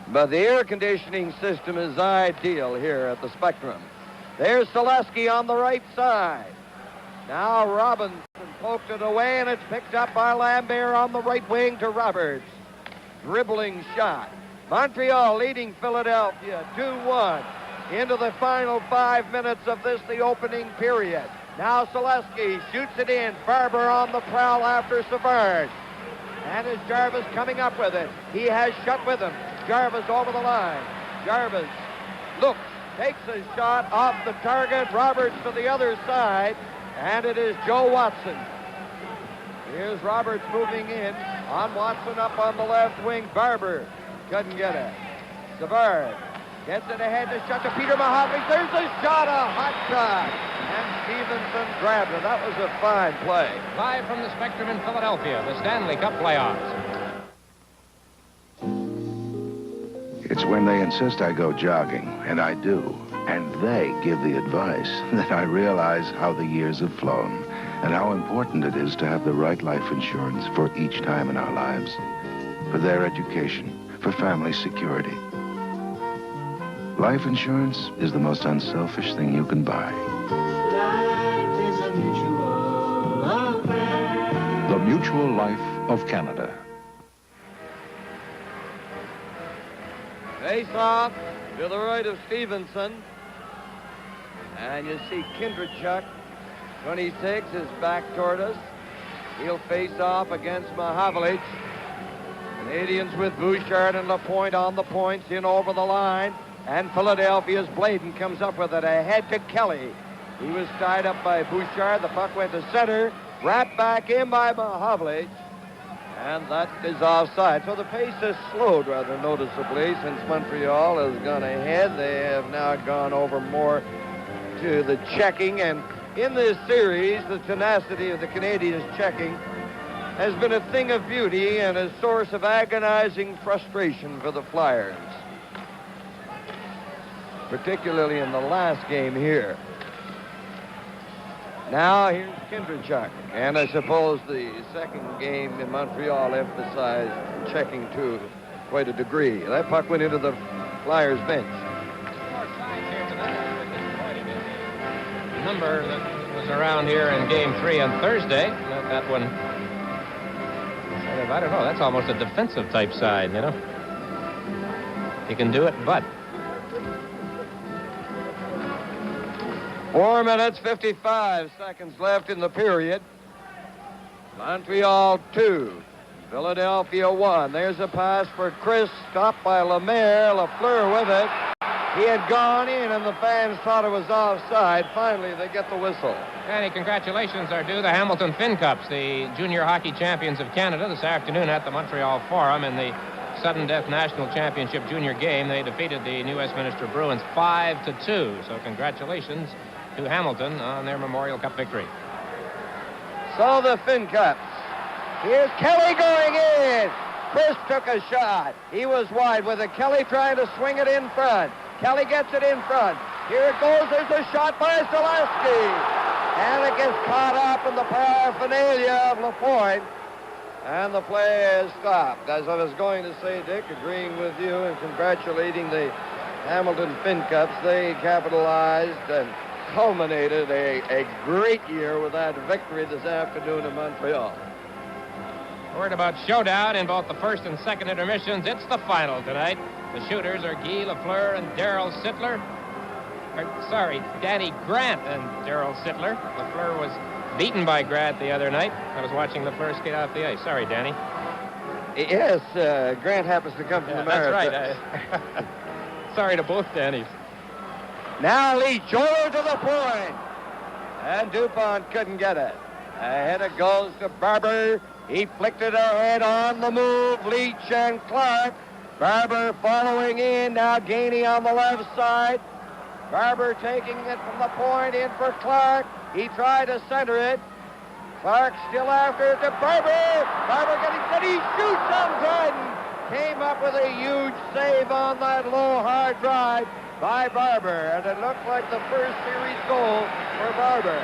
But the air conditioning system is ideal here at the Spectrum. There's Selesky on the right side. Now Robinson poked it away, and it's picked up by Lambert on the right wing to Roberts. Dribbling shot. Montreal leading Philadelphia 2-1 into the final 5 minutes of this, the opening period. Now Selesky shoots it in. Barber on the prowl after Savard. And is Jarvis coming up with it? He has Schutt with him. Jarvis over the line. Jarvis looks, takes a shot off the target. Roberts to the other side. And it is Joe Watson. Here's Roberts moving in on Watson up on the left wing. Barber couldn't get it. Savard gets it ahead to Schutt to Peter Mahovlich. There's a shot, a hot shot. And Stevenson grabbed it. That was a fine play. Live from the Spectrum in Philadelphia, the Stanley Cup playoffs. It's when they insist I go jogging, and I do, and they give the advice, that I realize how the years have flown and how important it is to have the right life insurance for each time in our lives, for their education, for family security. Life insurance is the most unselfish thing you can buy. Life is a mutual affair. The Mutual Life of Canada. Face off to the right of Stevenson. And you see Kindrachuk, 26, is back toward us. He'll face off against Mahovlich. Canadians with Bouchard and LaPointe on the points, in over the line. And Philadelphia's Bladen comes up with it ahead to Kelly. He was tied up by Bouchard. The puck went to center. Wrapped back in by Mahovlich. And that is offside. So the pace has slowed rather noticeably since Montreal has gone ahead. They have now gone over more to the checking. And in this series, the tenacity of the Canadians checking has been a thing of beauty and a source of agonizing frustration for the Flyers, particularly in the last game here. Now here's Kindrachuk, and I suppose the second game in Montreal emphasized checking to quite a degree. That puck went into the Flyers bench. The number that was around here in Game 3 on Thursday, that one, I don't know, that's almost a defensive type side, you know. You can do it, but 4 minutes, 55 seconds left in the period. Montreal 2, Philadelphia 1. There's a pass for Chris, stopped by Lemaire. Lafleur with it. He had gone in, and the fans thought it was offside. Finally, they get the whistle. And congratulations are due the Hamilton Finn Cups, the junior hockey champions of Canada, this afternoon at the Montreal Forum in the sudden death national championship junior game, they defeated the New Westminster Bruins 5-2. So congratulations to Hamilton on their Memorial Cup victory. So the Finn Cups. Here's Kelly going in. Chris took a shot. He was wide with it. Kelly trying to swing it in front. Kelly gets it in front. Here it goes. There's a shot by Stileski. And it gets caught up in the paraphernalia of LaPointe. And the play is stopped. As I was going to say, Dick, agreeing with you and congratulating the Hamilton Finn Cups, they capitalized and culminated a great year with that victory this afternoon in Montreal. Word about showdown in both the first and second intermissions. It's the final tonight. The shooters are Guy Lafleur and Darrell Sittler. Danny Grant and Darrell Sittler. Lafleur was beaten by Grant the other night. I was watching Lafleur skate off the ice. Sorry, Danny. Yes, Grant happens to come from the marathon. That's right. Sorry to both Dannys. Now Leach over to the point. And DuPont couldn't get it. Ahead it goes to Barber. He flicked it ahead on the move. Leach and Clark. Barber following in. Now Gainey on the left side. Barber taking it from the point in for Clark. He tried to center it. Clark still after it to Barber. Barber getting set. He shoots on Dryden. Came up with a huge save on that low, hard drive by Barber. And it looked like the first series goal for Barber.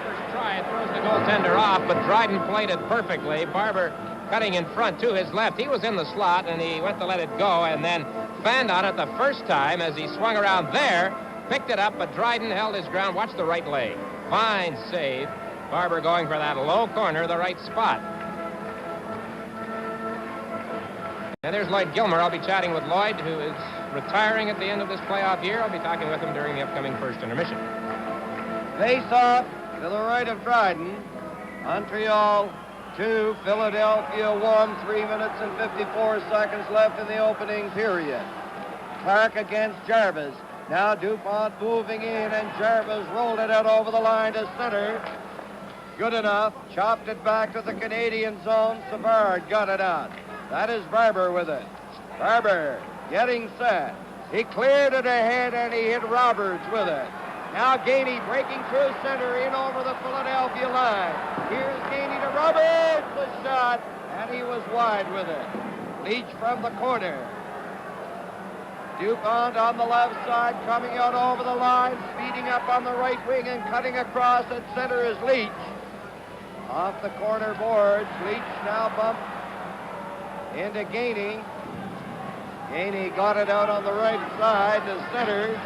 First try, it throws the goaltender off, but Dryden played it perfectly. Barber cutting in front to his left. He was in the slot, and he went to let it go, and then fanned on it the first time as he swung around there, picked it up, but Dryden held his ground. Watch the right leg. Fine save. Barber going for that low corner, the right spot. And there's Lloyd Gilmer. I'll be chatting with Lloyd, who is retiring at the end of this playoff year. I'll be talking with him during the upcoming first intermission. Face off to the right of Dryden. Montreal 2, Philadelphia 1, 3 minutes and 54 seconds left in the opening period. Clark against Jarvis. Now DuPont moving in, and Jarvis rolled it out over the line to center. Good enough. Chopped it back to the Canadian zone. Savard got it out. That is Barber with it. Barber getting set. He cleared it ahead, and he hit Roberts with it. Now Gainey breaking through center in over the Philadelphia line. Here's Gainey to Roberts, the shot, and he was wide with it. Leach from the corner. DuPont on the left side, coming out over the line, speeding up on the right wing and cutting across at center is Leach. Off the corner boards, Leach now bumped into Gainey. Gainey got it out on the right side to center.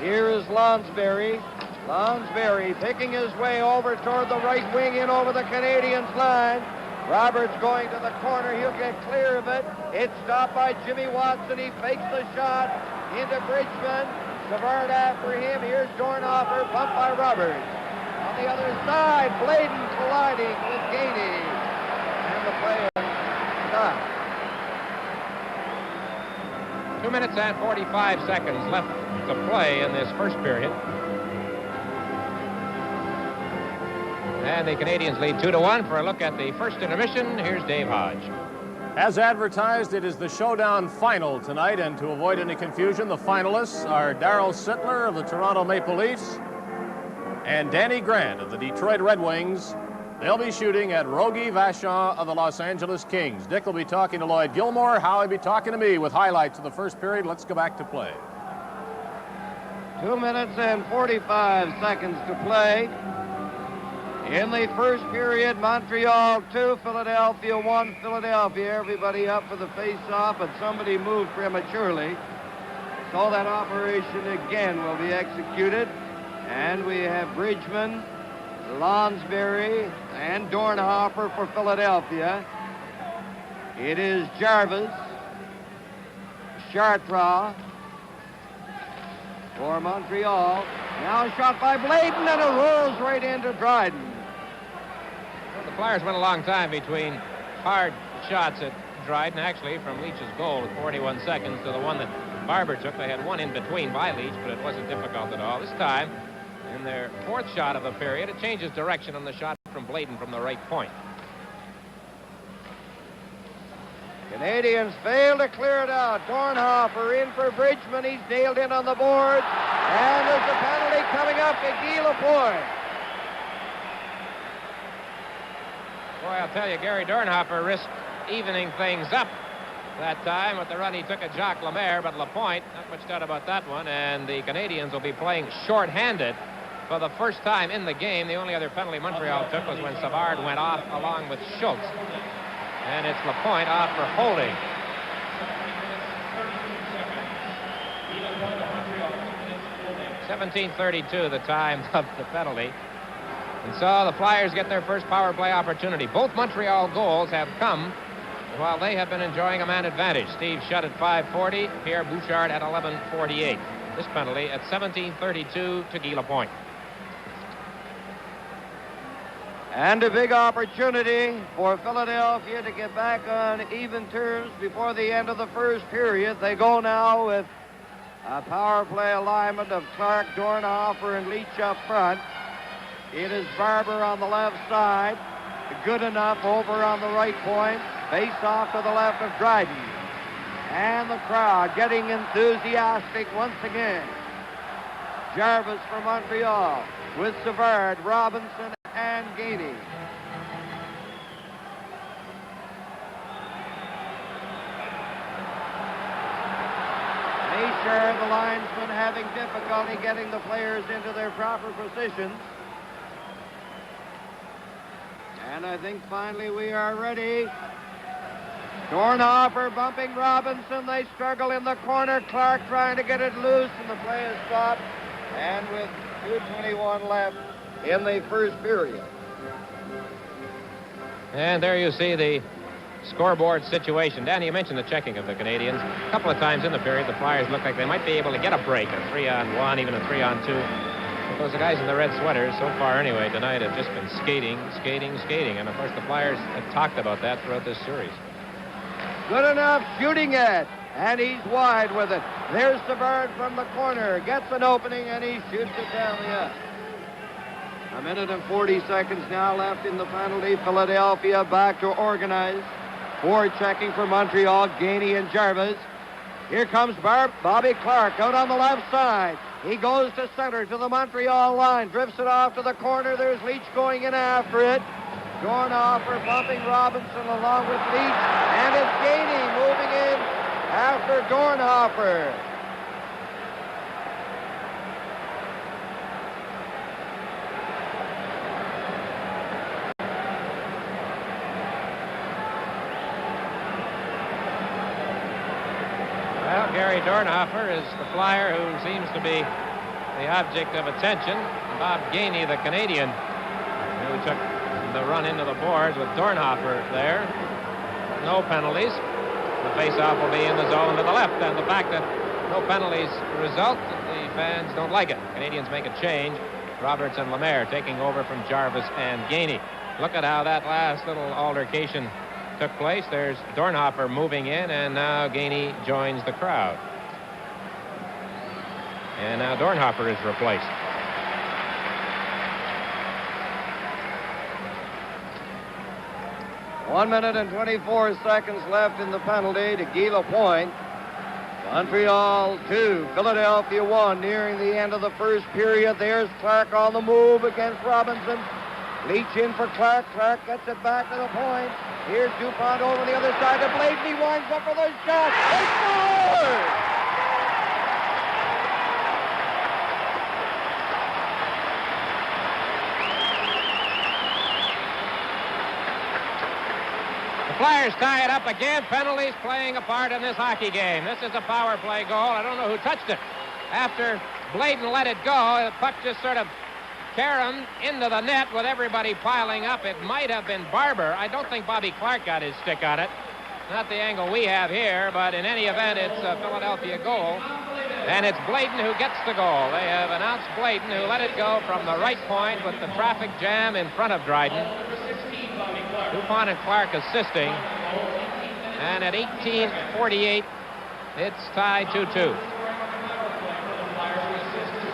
Here is Lonsberry. Lonsberry picking his way over toward the right wing in over the Canadiens line. Roberts going to the corner. He'll get clear of it. It's stopped by Jimmy Watson. He fakes the shot into Bridgman. Savard after him. Here's Dornhofer, bumped by Roberts. On the other side, Bladen colliding with Gainey. And the play is stopped. 2 minutes and 45 seconds left to play in this first period. And the Canadians lead 2-1. For a look at the first intermission, here's Dave Hodge. As advertised, it is the showdown final tonight, and to avoid any confusion, the finalists are Darrell Sittler of the Toronto Maple Leafs and Danny Grant of the Detroit Red Wings. They'll be shooting at Rogie Vachon of the Los Angeles Kings. Dick will be talking to Lloyd Gilmore. Howie will be talking to me with highlights of the first period. Let's go back to play. 2 minutes and 45 seconds to play. In the first period, Montreal 2, Philadelphia 1. Philadelphia, everybody up for the face-off, but somebody moved prematurely. So that operation again will be executed. And we have Bridgman, Lonsberry, and Dornhofer for Philadelphia. It is Jarvis, Chartrand for Montreal. Now shot by Bladen, and it rolls right into Dryden. Well, the Flyers went a long time between hard shots at Dryden, actually, from Leach's goal at 41 seconds to the one that Barber took. They had one in between by Leach, but it wasn't difficult at all. This time, in their fourth shot of the period, it changes direction on the shot from Bladen from the right point. Canadians fail to clear it out. Dornhofer in for Bridgman. He's nailed in on the board. And there's a penalty coming up to Guy Lapointe. Boy, I'll tell you, Gary Dornhofer risked evening things up that time with the run he took at Jacques Lemaire, but Lapointe, not much doubt about that one, and the Canadians will be playing short-handed for the first time in the game. The only other penalty Montreal took was when Savard went off along with Schultz. And it's Lapointe off for holding. .17:32 the time of the penalty. And so the Flyers get their first power play opportunity. Both Montreal goals have come while they have been enjoying a man advantage. Steve Shutt at 5:40, Pierre Bouchard at 11:48. This penalty at 17:32 to Guy Lapointe. And a big opportunity for Philadelphia to get back on even terms before the end of the first period. They go now with a power play alignment of Clark, Dornhofer, and Leach up front. It is Barber on the left side. Good enough over on the right point. Face off to the left of Dryden. And the crowd getting enthusiastic once again. Jarvis for Montreal with Savard, Robinson, and Gainey. Nature, the linesman, having difficulty getting the players into their proper positions. And I think finally we are ready. Dornhofer bumping Robinson. They struggle in the corner. Clark trying to get it loose, and the play is stopped. And with 2:21 left in the first period. And there you see the scoreboard situation. Danny, you mentioned the checking of the Canadians. A couple of times in the period, the Flyers looked like they might be able to get a break, a 3-on-1, even a 3-on-2. Those guys in the red sweaters, so far anyway, tonight have just been skating. And, of course, the Flyers have talked about that throughout this series. Good enough shooting it. And he's wide with it. There's Savard from the corner. Gets an opening, and he shoots it down the ice. A minute and 40 seconds now left in the penalty. Philadelphia back to organize. Ford checking for Montreal. Gainey and Jarvis. Here comes Bobby Clark out on the left side. He goes to center to the Montreal line. Drifts it off to the corner. There's Leach going in after it. Dornhofer bumping Robinson along with Leach. And it's Gainey moving in after Dornhofer. Well, Gary Dornhofer is the Flyer who seems to be the object of attention. Bob Gainey, the Canadian, who took the run into the boards with Dornhofer there. No penalties. The face-off will be in the zone to the left, and the fact that no penalties result, the fans don't like it. Canadians make a change. Roberts and Lemaire taking over from Jarvis and Gainey. Look at how that last little altercation took place. There's Dornhofer moving in, and now Gainey joins the crowd. And now Dornhofer is replaced. One minute and 24 seconds left in the penalty to Guy Lapointe. Montreal 2, Philadelphia 1, nearing the end of the first period. There's Clark on the move against Robinson. Leach in for Clark. Clark gets it back to the point. Here's DuPont over the other side to Bladen. He winds up for the shot. They score! Flyers tie it up again. Penalties playing a part in this hockey game. This is a power play goal. I don't know who touched it. After Bladen let it go, the puck just sort of caromed into the net with everybody piling up. It might have been Barber. I don't think Bobby Clark got his stick on it. Not the angle we have here, but in any event, it's a Philadelphia goal. And it's Bladen who gets the goal. They have announced Bladen, who let it go from the right point with the traffic jam in front of Dryden. DuPont and Clark assisting. And at 18:48, it's tied 2-2.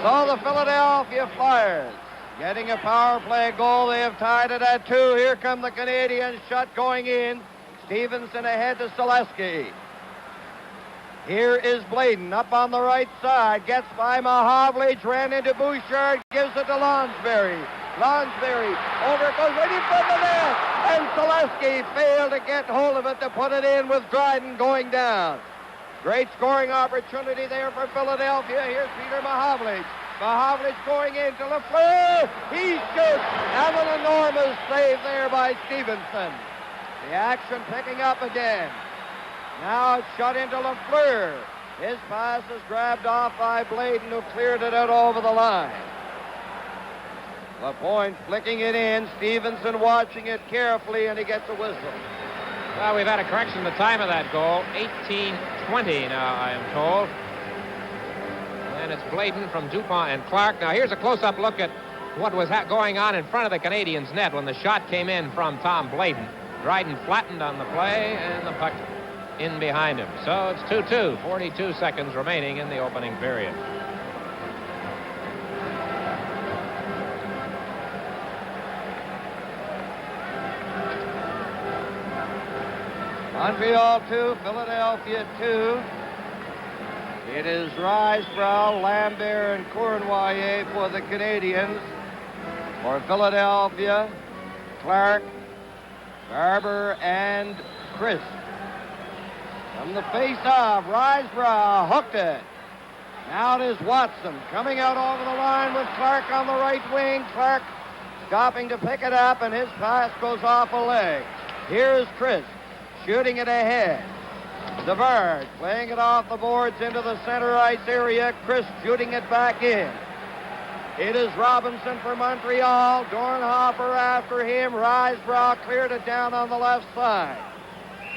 So the Philadelphia Flyers getting a power play goal. They have tied it at 2. Here come the Canadians. Shot going in. Stevenson ahead to Selesky. Here is Bladen up on the right side. Gets by Mahavlich, ran into Bouchard, gives it to Lonsberry. Lonsberry, over it goes right in front of the net. And Selesky failed to get hold of it to put it in with Dryden going down. Great scoring opportunity there for Philadelphia. Here's Peter Mahavlich. Mahavlich going into Lafleur. He shoots. And an enormous save there by Stevenson. The action picking up again. Now it's shut into Lafleur. His pass is grabbed off by Bladen, who cleared it out over the line. LaPointe flicking it in. Stevenson watching it carefully, and he gets a whistle. Well, we've had a correction in the time of that goal. 18:20 now, I am told. And it's Bladen from Dupont and Clark. Now, here's a close-up look at what was going on in front of the Canadiens' net when the shot came in from Tom Bladen. Dryden flattened on the play, and the puck in behind him. So it's 2-2, 42 seconds remaining in the opening period. Montreal 2, Philadelphia 2. It is Risebrough, Lambert, and Cournoyer for the Canadiens. For Philadelphia, Clark, Garber, and Chris. From the face-off, Risebrough hooked it. Now it is Watson coming out over the line with Clark on the right wing. Clark stopping to pick it up, and his pass goes off a leg. Here's Chris shooting it ahead. Savard playing it off the boards into the center ice area. Chris shooting it back in. It is Robinson for Montreal. Dornhofer after him. Risebrough cleared it down on the left side.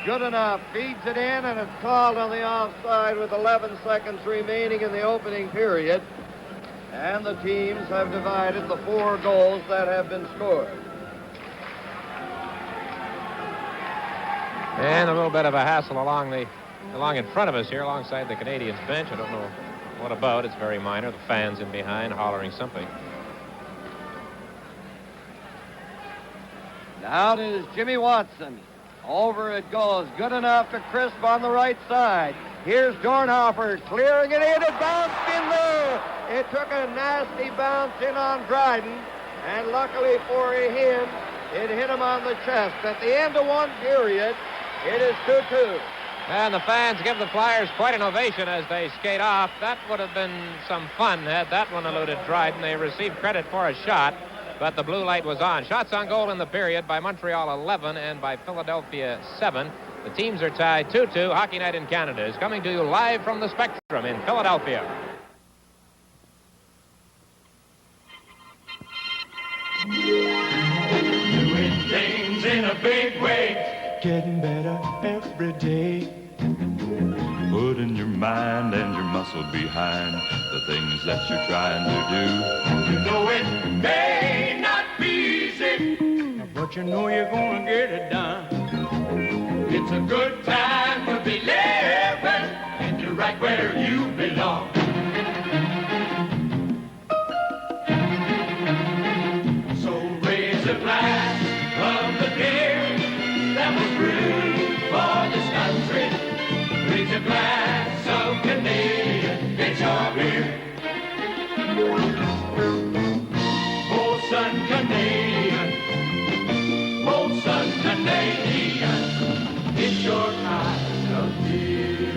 Good enough. Feeds it in, and it's called on the offside with 11 seconds remaining in the opening period. And the teams have divided the 4 goals that have been scored. And a little bit of a hassle along in front of us here, alongside the Canadiens bench. I don't know what about. It's very minor. The fans in behind hollering something. Now it is Jimmy Watson. Over it goes. Good enough to Crisp on the right side. Here's Dornhofer clearing it in. It bounced in there. It took a nasty bounce in on Dryden. And luckily for him, it hit him on the chest. At the end of one period, it is 2-2. And the fans give the Flyers quite an ovation as they skate off. That would have been some fun had that one eluded Dryden. They received credit for a shot, but the blue light was on. Shots on goal in the period by Montreal 11 and by Philadelphia 7. The teams are tied 2-2. Hockey Night in Canada is coming to you live from the Spectrum in Philadelphia. Doing things in a big way. Getting better every day. Putting your mind and your muscle behind the things that you're trying to do. You know it may not be easy, but you know you're gonna get it done. It's a good time to be living, and you're right where you belong. So raise a glass of the beer that was brewed for this country. Raise a glass of Canadian, it's your beer. Oh, son, Canadian. Oh, son, Canadian. It's your kind of beer.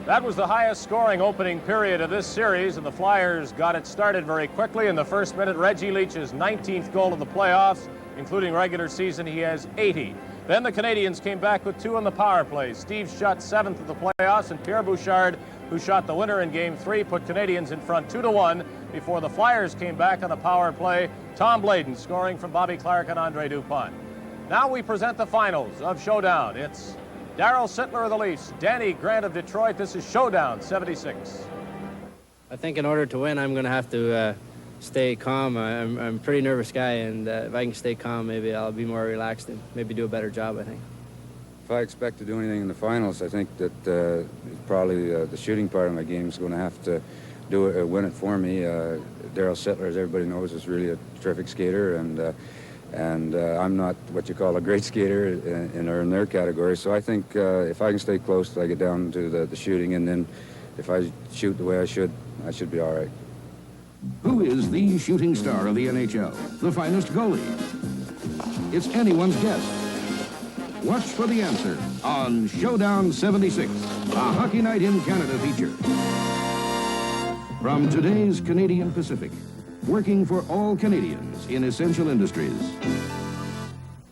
That was the highest scoring opening period of this series, and the Flyers got it started very quickly. In the first minute, Reggie Leach's 19th goal of the playoffs, including regular season, he has 80. Then the Canadiens came back with 2 on the power play. Steve Shutt, 7th of the playoffs, and Pierre Bouchard, who shot the winner in Game 3, put Canadiens in front 2-1 before the Flyers came back on the power play. Tom Bladen scoring from Bobby Clark and Andre Dupont. Now we present the finals of Showdown. It's Darryl Sittler of the Leafs, Danny Grant of Detroit. This is Showdown 76. I think in order to win, I'm going to have to stay calm. I'm a pretty nervous guy, and if I can stay calm, maybe I'll be more relaxed and maybe do a better job, I think. If I expect to do anything in the finals, I think that probably the shooting part of my game is going to have to win it for me. Darryl Sittler, as everybody knows, is really a terrific skater, and And I'm not what you call a great skater in their category. So I think if I can stay close till I get down to the shooting, and then if I shoot the way I should be all right. Who is the shooting star of the NHL? The finest goalie? It's anyone's guess. Watch for the answer on Showdown 76, a Hockey Night in Canada feature. From today's Canadian Pacific, working for all Canadians in essential industries.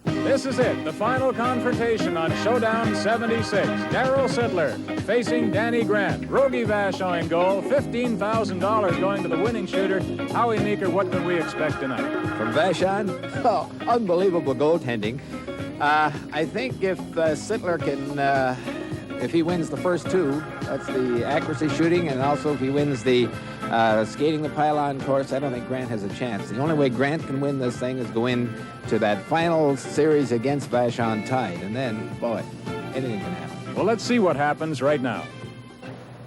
This is it, the final confrontation on Showdown 76. Darryl Sittler facing Danny Grant. Rogie Vachon in goal, $15,000 going to the winning shooter. Howie Meeker, what can we expect tonight? From Vachon, oh, unbelievable goaltending. I think if Sittler can, if he wins the first two, that's the accuracy shooting, and also if he wins the skating the pylon course, I don't think Grant has a chance. The only way Grant can win this thing is go in to that final series against Vachon tied, and then, boy, anything can happen. Well, let's see what happens right now.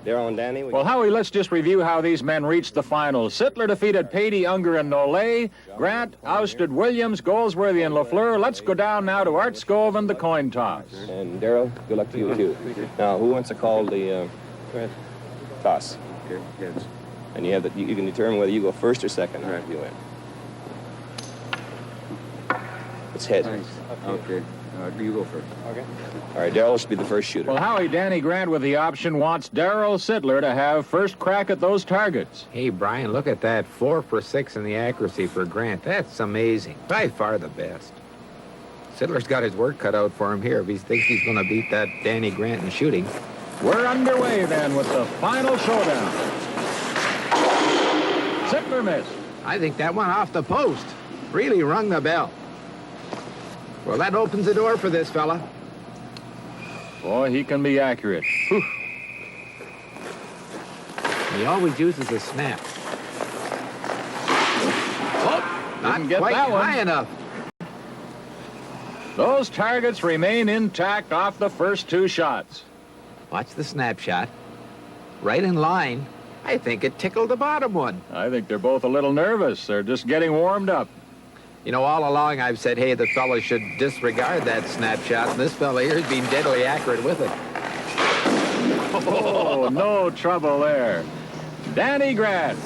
Darryl and Danny. Well, Howie, let's just review how these men reached the finals. Sittler defeated Patey, Unger, and Nollet. Grant ousted Williams, Goldsworthy, and Lafleur. Let's go down now to Art Scove and the coin toss. And Darryl, good luck to you, too. Now, who wants to call the toss? Okay, heads. And you can determine whether you go first or second. All right, you win. It's heads. Thanks. Okay. You go first. Okay. All right, Darryl should be the first shooter. Well, Howie, Danny Grant with the option wants Darryl Sittler to have first crack at those targets. Hey, Brian, look at that. 4 for 6 in the accuracy for Grant. That's amazing. By far the best. Sittler's got his work cut out for him here if he thinks he's going to beat that Danny Grant in shooting. We're underway then with the final showdown. Sittler missed. I think that one off the post really rung the bell. Well, that opens the door for this fella. Boy, he can be accurate. Whew. He always uses a snap. Oh, not get quite that one. high enough. Those targets remain intact off the first two shots. Watch the snapshot. Right in line. I think it tickled the bottom one. I think they're both a little nervous. They're just getting warmed up. You know, all along I've said, hey, the fella should disregard that snapshot, and this fella here has been deadly accurate with it. Oh, no trouble there. Danny Grant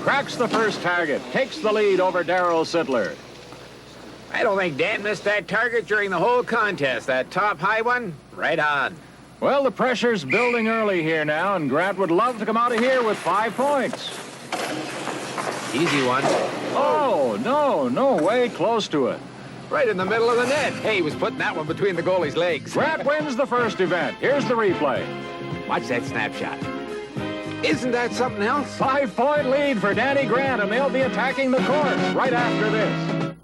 cracks the first target, takes the lead over Darryl Sittler. I don't think Dan missed that target during the whole contest. That top high one, right on. Well, the pressure's building early here now, and Grant would love to come out of here with 5 points. Easy one. Oh, no way close to it. Right in the middle of the net. Hey, he was putting that one between the goalie's legs. Grant wins the first event. Here's the replay. Watch that snapshot. Isn't that something else? 5-point lead for Danny Grant, and they'll be attacking the course right after this.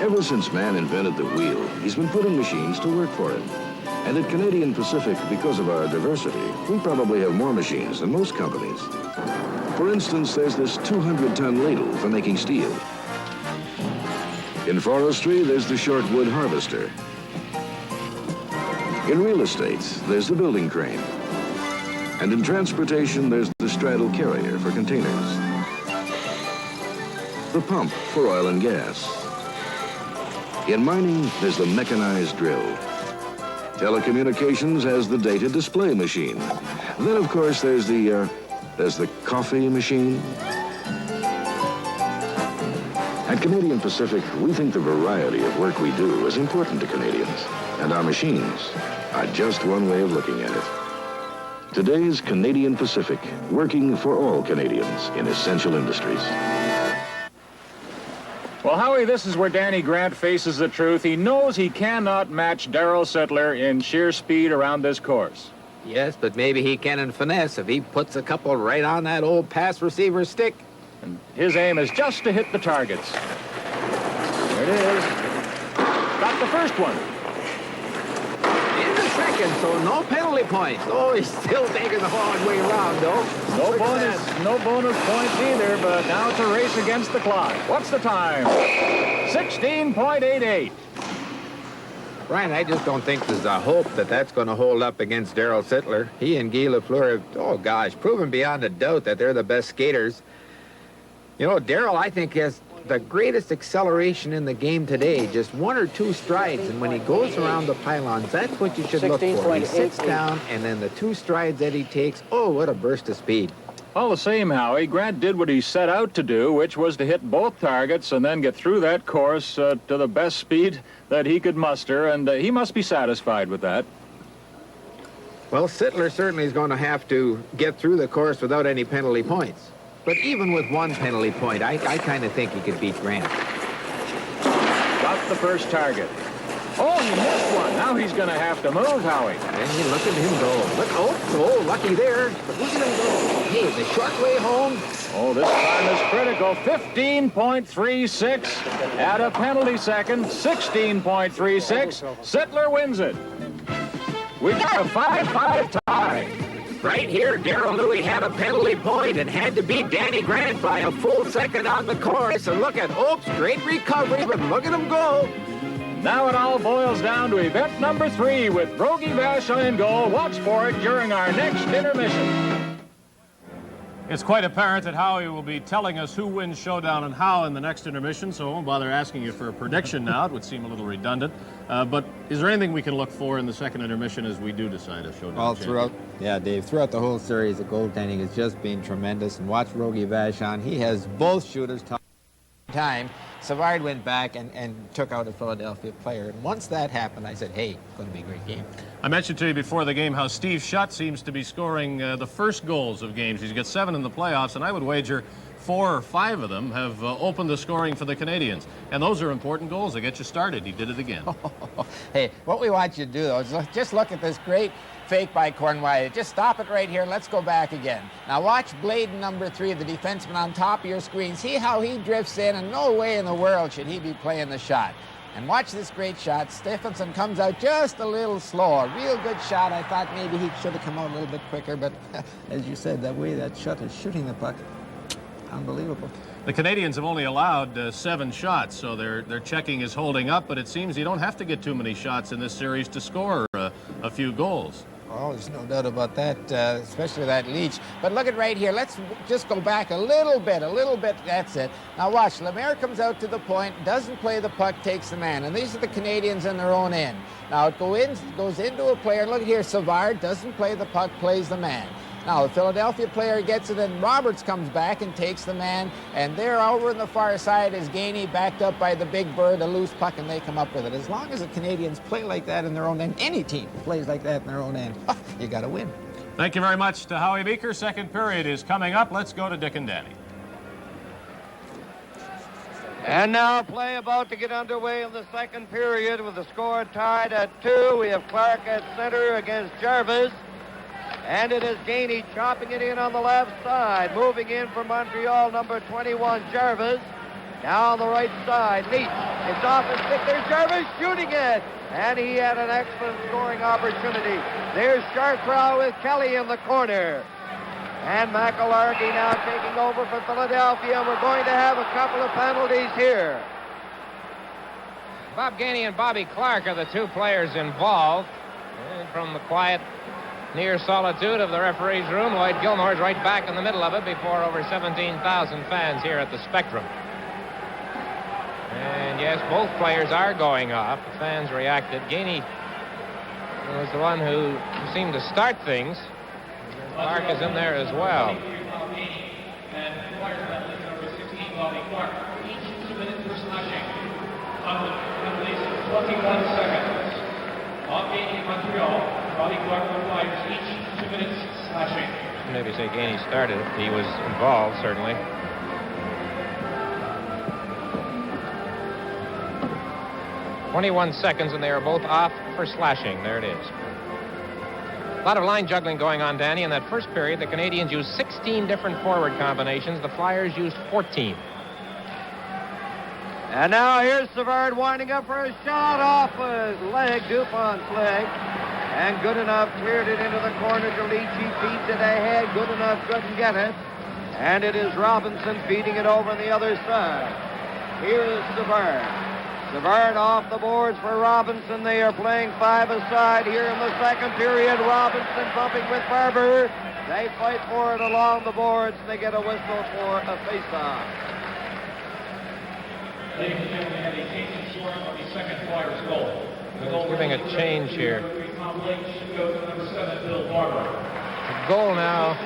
Ever since man invented the wheel, he's been putting machines to work for him. And at Canadian Pacific, because of our diversity, we probably have more machines than most companies. For instance, there's this 200-ton ladle for making steel. In forestry, there's the short wood harvester. In real estate, there's the building crane. And in transportation, there's the straddle carrier for containers. The pump for oil and gas. In mining, there's the mechanized drill. Telecommunications has the data display machine. Then, of course, there's the coffee machine. At Canadian Pacific, we think the variety of work we do is important to Canadians, and our machines are just one way of looking at it. Today's Canadian Pacific, working for all Canadians in essential industries. Well, Howie, this is where Danny Grant faces the truth. He knows he cannot match Darryl Sittler in sheer speed around this course. Yes, but maybe he can in finesse if he puts a couple right on that old pass receiver stick. And his aim is just to hit the targets. There it is. Got the first one. In the second, so no penalty points. Oh, he's still taking the long way around, though. No bonus points either, but now it's a race against the clock. What's the time? 16.88. Brian, I just don't think there's a hope that that's going to hold up against Darryl Sittler. He and Guy Lafleur have, oh gosh, proven beyond a doubt that they're the best skaters. You know, Darryl, I think, has the greatest acceleration in the game today, just 1 or 2 strides, and when he goes around the pylons, that's what you should look for. He sits down, and then the 2 strides that he takes, oh, what a burst of speed. All the same, Howie, Grant did what he set out to do, which was to hit both targets and then get through that course to the best speed that he could muster, and he must be satisfied with that. Well, Sittler certainly is going to have to get through the course without any penalty points. But even with 1 penalty point, I kind of think he could beat Grant. Got the first target. Oh, he missed one. Now he's going to have to move, Howie. And you look at him go. Look, oh, lucky there. But look at him go. Hey, the short way home. Oh, this time is critical. 15.36 at a penalty second. 16.36. Sittler wins it. We got a 5-5 tie. Right here, Darrell Louis had a penalty point and had to beat Danny Grant by a full second on the course. And look at, great recovery, but look at him go. Now it all boils down to event number 3 with Rogie Vachon in goal. Watch for it during our next intermission. It's quite apparent that Howie will be telling us who wins Showdown and how in the next intermission, so I won't bother asking you for a prediction now. It would seem a little redundant. But is there anything we can look for in the second intermission as we do decide a Showdown Well, Dave, throughout the whole series, the goaltending has just been tremendous. And watch Rogie Vachon. He has both shooters time. Savard went back and took out a Philadelphia player. And once that happened, I said, hey, it's going to be a great game. I mentioned to you before the game how Steve Shutt seems to be scoring the first goals of games. He's got 7 in the playoffs, and I would wager 4 or 5 of them have opened the scoring for the Canadians. And those are important goals. They get you started. He did it again. Hey, what we want you to do, though, is just look at this great fake by Cornwright. Just stop it right here. Let's go back again. Now watch Bladen number 3, the defenseman on top of your screen. See how he drifts in, and no way in the world should he be playing the shot. And watch this great shot. Stephenson comes out just a little slower. Real good shot. I thought maybe he should have come out a little bit quicker, but as you said, that way that shot is shooting the puck, unbelievable. The Canadians have only allowed 7 shots, so their checking is holding up, but it seems you don't have to get too many shots in this series to score a few goals. Oh, there's no doubt about that, especially that Leach. But look at right here. Let's just go back a little bit. That's it. Now watch. Lemaire comes out to the point, doesn't play the puck, takes the man. And these are the Canadians in their own end. Now it goes into a player. Look here. Savard doesn't play the puck, plays the man. Now, the Philadelphia player gets it, and Roberts comes back and takes the man. And there over on the far side is Gainey, backed up by the big bird, a loose puck, and they come up with it. As long as the Canadians play like that in their own end, any team plays like that in their own end, you got to win. Thank you very much to Howie Meeker. Second period is coming up. Let's go to Dick and Danny. And now play about to get underway in the second period with the score tied at 2. We have Clark at center against Jarvis. And it is Gainey chopping it in on the left side. Moving in for Montreal, number 21, Jarvis. Down the right side, Leach. It's off his stick. There's Jarvis shooting it. And he had an excellent scoring opportunity. There's Chartrow with Kelly in the corner. And McElhargy now taking over for Philadelphia. And we're going to have a couple of penalties here. Bob Gainey and Bobby Clark are the 2 players involved. And from the quiet near solitude of the referee's room, Lloyd Gilmore's right back in the middle of it before over 17,000 fans here at the Spectrum. And yes, both players are going off. The fans reacted. Gainey was the one who seemed to start things. Clark is in there as well. And players number 16, Bobby Clark. Each 2 minutes for slashing. On the place, 21 seconds. Bob Gainey in Montreal. Bobby Clark for Flyers, each 2 minutes slashing. Maybe say Gainey started. He was involved, certainly. "21 seconds, and they are both off for slashing." There it is. A lot of line juggling going on, Danny. In that first period, the Canadians used 16 different forward combinations. The Flyers used 14. And now here's Savard winding up for a shot off his leg, Dupont's leg. And good enough, cleared it into the corner to Leach. He feeds it ahead. Good enough, couldn't get it. And it is Robinson feeding it over on the other side. Here is Savard. Savard off the boards for Robinson. They are playing 5 aside here in the second period. Robinson bumping with Barber. They fight for it along the boards. They get a whistle for a faceoff. Giving a change here. The goal now.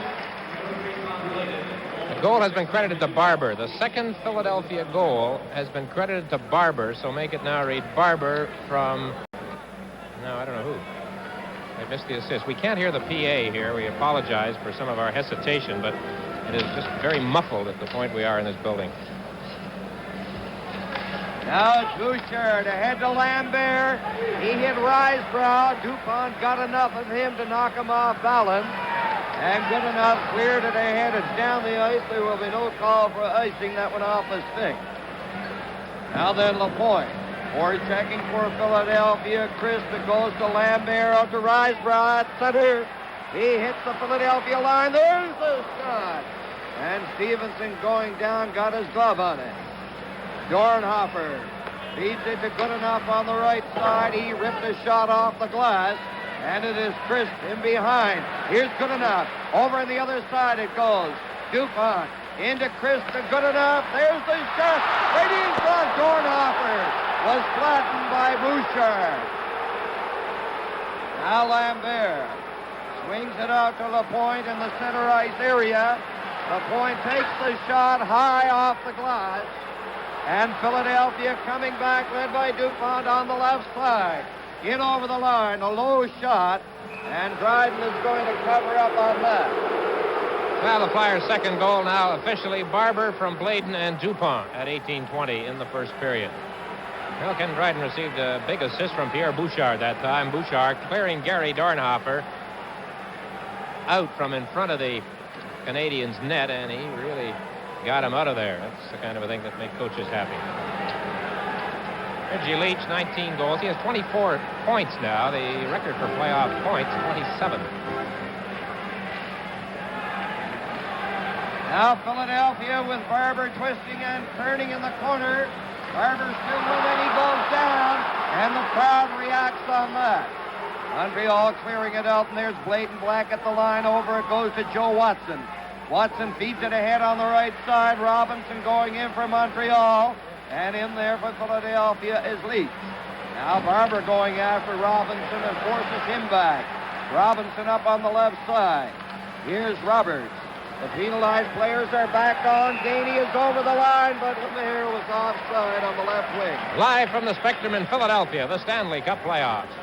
The goal has been credited to Barber. The second Philadelphia goal has been credited to Barber, so make it now read Barber from... No, I don't know who. I missed the assist. We can't hear the PA here. We apologize for some of our hesitation, but it is just very muffled at the point we are in this building. Now it's Bouchard ahead to Lambert. He hit Risebrow. Dupont got enough of him to knock him off balance. And good enough, cleared it ahead. It's down the ice. There will be no call for icing. That went off his stick. Now then, Lapointe. Checking for Philadelphia. Christ goes to Lambert out to Risebrow at center. He hits the Philadelphia line. There's the shot. And Stevenson going down, got his glove on it. Dornhofer feeds it to good enough on the right side. He ripped a shot off the glass. And it is Christ in behind. Here's good enough. Over on the other side it goes. Dupont into Christ to good enough. There's the shot. Right in front. Dornhofer was flattened by Bouchard. Now Lambert swings it out to Lapointe in the center ice area. Lapointe takes the shot high off the glass. And Philadelphia coming back, led by Dupont on the left side. In over the line, a low shot, and Dryden is going to cover up on that. Well, the Flyers' second goal now officially. Barber from Bladen and Dupont at 18:20 in the first period. Well, Ken Dryden received a big assist from Pierre Bouchard that time. Bouchard clearing Gary Dornhofer out from in front of the Canadiens' net, and he really got him out of there. That's the kind of a thing that makes coaches happy. Reggie Leach, 19 goals. He has 24 points now. The record for playoff points, 27. Now Philadelphia with Barber twisting and turning in the corner. Barber still with it. He goes down, and the crowd reacts on that. Montreal clearing it out, and there's Bladen Black at the line. Over it goes to Joe Watson. Watson feeds it ahead on the right side. Robinson going in for Montreal. And in there for Philadelphia is Leach. Now Barber going after Robinson and forces him back. Robinson up on the left side. Here's Roberts. The penalized players are back on. Gainey is over the line, but Lemaire was offside on the left wing. Live from the Spectrum in Philadelphia, the Stanley Cup playoffs.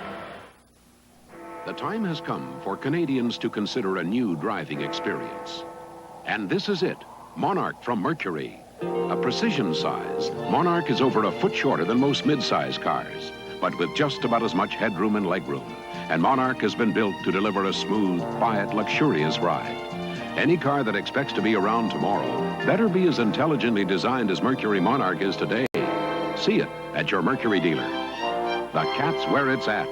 The time has come for Canadians to consider a new driving experience. And this is it, Monarch from Mercury. A precision size, Monarch is over a foot shorter than most mid-size cars, but with just about as much headroom and legroom. And Monarch has been built to deliver a smooth, quiet, luxurious ride. Any car that expects to be around tomorrow better be as intelligently designed as Mercury Monarch is today. See it at your Mercury dealer. The cat's where it's at.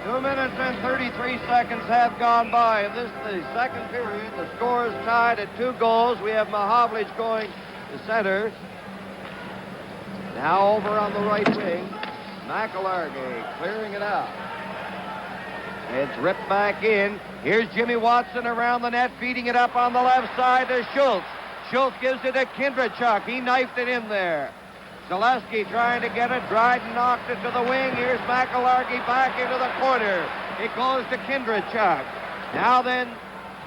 2 minutes and 33 seconds have gone by. In this, the second period, the score is tied at 2 goals. We have Mahovlich going to center. Now over on the right wing, McElhargey clearing it out. It's ripped back in. Here's Jimmy Watson around the net, feeding it up on the left side to Schultz. Schultz gives it to Kindrachuk. He knifed it in there. Zaleski trying to get it. Dryden knocked it to the wing. Here's McElhargey back into the corner. It goes to Kindrachuk. Now then,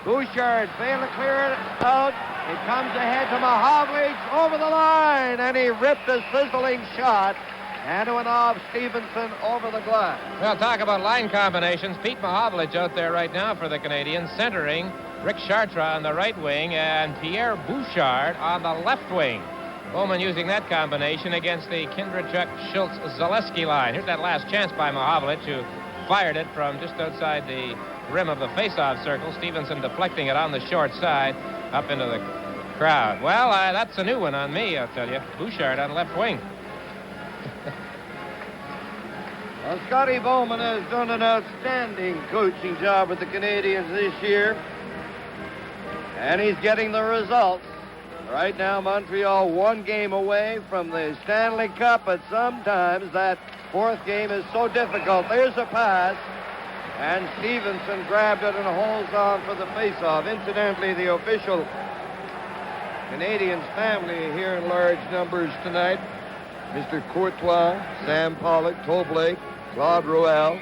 Bouchard failed to clear it out. It comes ahead to Mahovlich over the line, and he ripped a sizzling shot. And it went off Stevenson over the glass. Well, talk about line combinations. Pete Mahovlich out there right now for the Canadiens, centering Rick Chartres on the right wing and Pierre Bouchard on the left wing. Bowman using that combination against the Kindrachuk-Schultz-Zaleski line. Here's that last chance by Mahovlich, who fired it from just outside the rim of the face-off circle. Stevenson deflecting it on the short side up into the crowd. Well, that's a new one on me, I'll tell you. Bouchard on left wing. Well, Scotty Bowman has done an outstanding coaching job with the Canadiens this year. And he's getting the results. Right now, Montreal 1 game away from the Stanley Cup, but sometimes that 4th game is so difficult. There's a pass. And Stevenson grabbed it and holds on for the faceoff. Incidentally, the official Canadians family here in large numbers tonight. Mr. Courtois, Sam Pollock, Toblake, Claude Roel,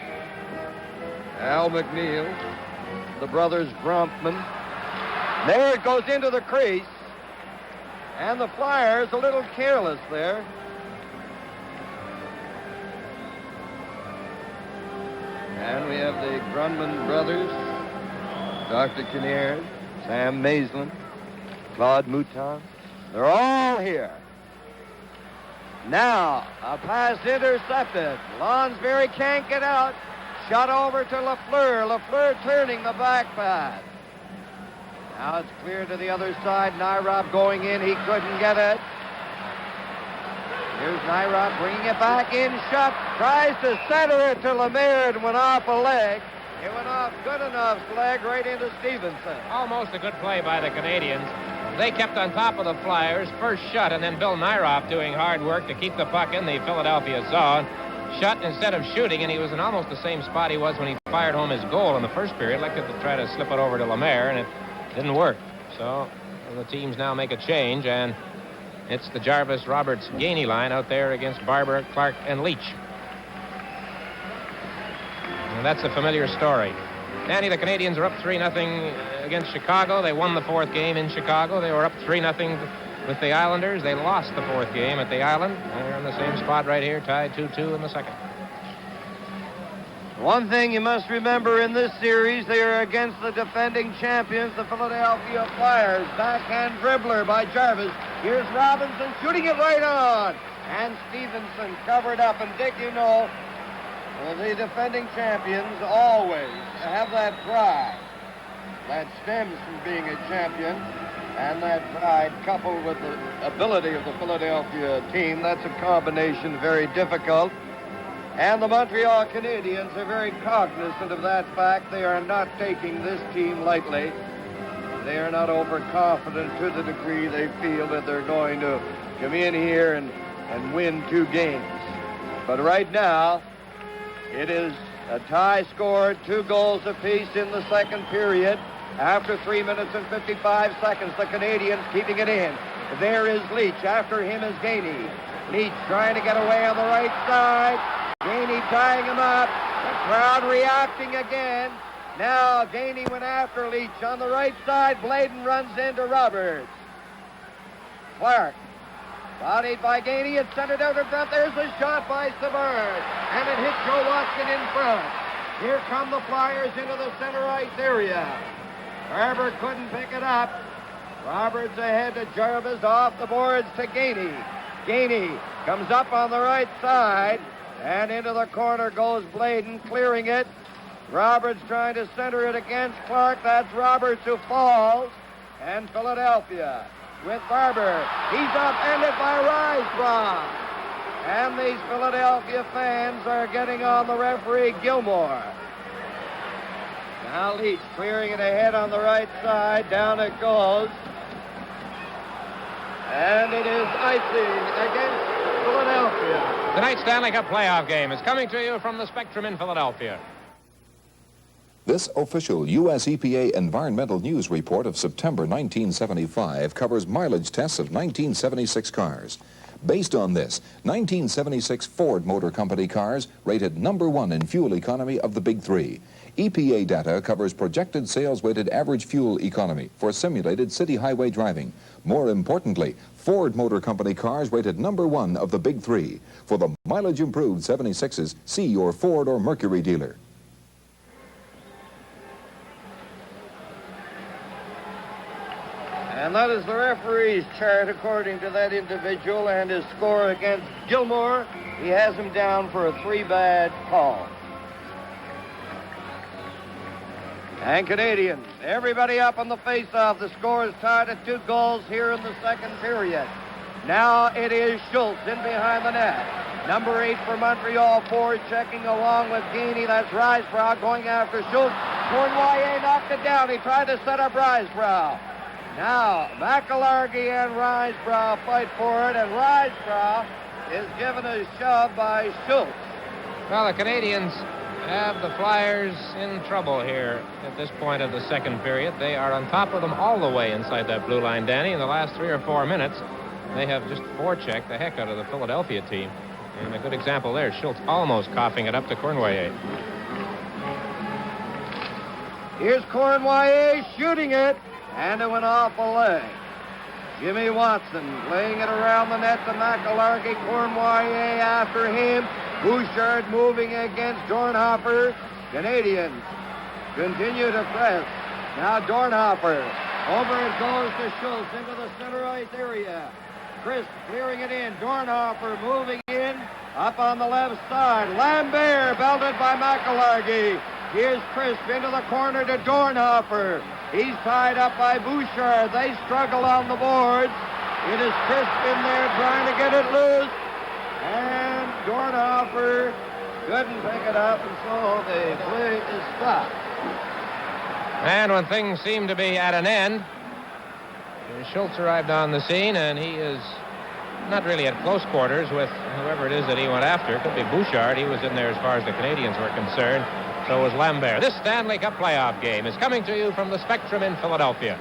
Al McNeil, the brothers Brompman. There it goes into the crease. And the Flyers a little careless there. And we have the Grunman brothers, Dr. Kinnaird, Sam Maisland, Claude Mouton. They're all here. Now, a pass intercepted. Lonsberry can't get out. Shot over to Lafleur. Lafleur turning the back pass. Now it's clear to the other side. Nyrop going in. He couldn't get it. Here's Nyrop bringing it back in. Shot. Tries to center it to Lemaire and went off a leg. It went off good enough's leg right into Stevenson. Almost a good play by the Canadians. They kept on top of the Flyers. First shot, and then Bill Nyrop doing hard work to keep the puck in the Philadelphia zone. Shot instead of shooting, and he was in almost the same spot he was when he fired home his goal in the first period. Elected to try to slip it over to Lemaire, and it didn't work. So the teams now make a change, and it's the Jarvis, Roberts, Gainey line out there against Barber, Clark, and Leach. And that's a familiar story. Danny, the Canadians are up 3-0 against Chicago. They won the fourth game in Chicago. They were up 3-0 with the Islanders. They lost the fourth game at the Island. They're in the same spot right here, tied 2-2 in the second. One thing you must remember in this series, they are against the defending champions, the Philadelphia Flyers. Backhand dribbler by Jarvis. Here's Robinson shooting it right on. And Stevenson covered up. And Dick, you know, the defending champions always have that pride that stems from being a champion, and that pride coupled with the ability of the Philadelphia team. That's a combination very difficult. And the Montreal Canadiens are very cognizant of that fact. They are not taking this team lightly. They are not overconfident to the degree they feel that they're going to come in here and win 2 games. But right now, it is a tie score, 2 goals apiece in the second period. After 3 minutes and 55 seconds, the Canadians keeping it in. There is Leach. After him is Gainey. Leach trying to get away on the right side. Gainey tying him up. The crowd reacting again. Now Gainey went after Leach on the right side. Bladen runs into Roberts. Clark. Bodied by Gainey. It's centered out in front. There's a shot by Savard. And it hit Joe Watson in front. Here come the Flyers into the center ice area. Barber couldn't pick it up. Roberts ahead to Jarvis, off the boards to Gainey. Gainey comes up on the right side, and into the corner goes Bladen, clearing it. Roberts trying to center it against Clark. That's Roberts who falls. And Philadelphia with Barber. He's upended by Risebrough. And these Philadelphia fans are getting on the referee, Gilmore. Now Leach clearing it ahead on the right side. Down it goes. And it is icing against Philadelphia. Tonight's Stanley Cup playoff game is coming to you from the Spectrum in Philadelphia. This official U.S. EPA Environmental News Report of September 1975 covers mileage tests of 1976 cars. Based on this, 1976 Ford Motor Company cars rated #1 in fuel economy of the big 3. EPA data covers projected sales-weighted average fuel economy for simulated city highway driving. More importantly, Ford Motor Company cars rated #1 of the big 3. For the mileage-improved 76s, see your Ford or Mercury dealer. And that is the referee's chart according to that individual, and his score against Gilmore. He has him down for a 3-bad call. And Canadians, everybody up on the face-off. The score is tied at 2 goals here in the second period. Now it is Schultz in behind the net. Number 8 for Montreal, Ford checking along with Gainey. That's Risebrough going after Schultz. Cournoyer knocked it down. He tried to set up Risebrough. Now McIllargy and Risebrough fight for it, and Risebrough is given a shove by Schultz. Well, the Canadians have the Flyers in trouble here at this point of the second period. They are on top of them all the way inside that blue line, Danny. In the last 3 or 4 minutes, they have just forechecked the heck out of the Philadelphia team. And a good example there, Schultz almost coughing it up to Cournoyer. Here's Cournoyer shooting it, and it went off a leg. Jimmy Watson laying it around the net to McIllarkey. Cournoyer after him. Bouchard moving against Dornhofer. Canadians continue to press. Now Dornhofer. Over it goes to Schultz into the center ice area. Crisp clearing it in. Dornhofer moving in. Up on the left side. Lambert belted by McIllarkey. Here's Crisp into the corner to Dornhofer. He's tied up by Bouchard. They struggle on the boards. It is Crisp in there trying to get it loose. And Dornhofer couldn't pick it up, and so the play is stopped. And when things seem to be at an end, Schultz arrived on the scene, and he is not really at close quarters with whoever it is that he went after. It could be Bouchard. He was in there as far as the Canadians were concerned. So was Lambert. This Stanley Cup playoff game is coming to you from the Spectrum in Philadelphia.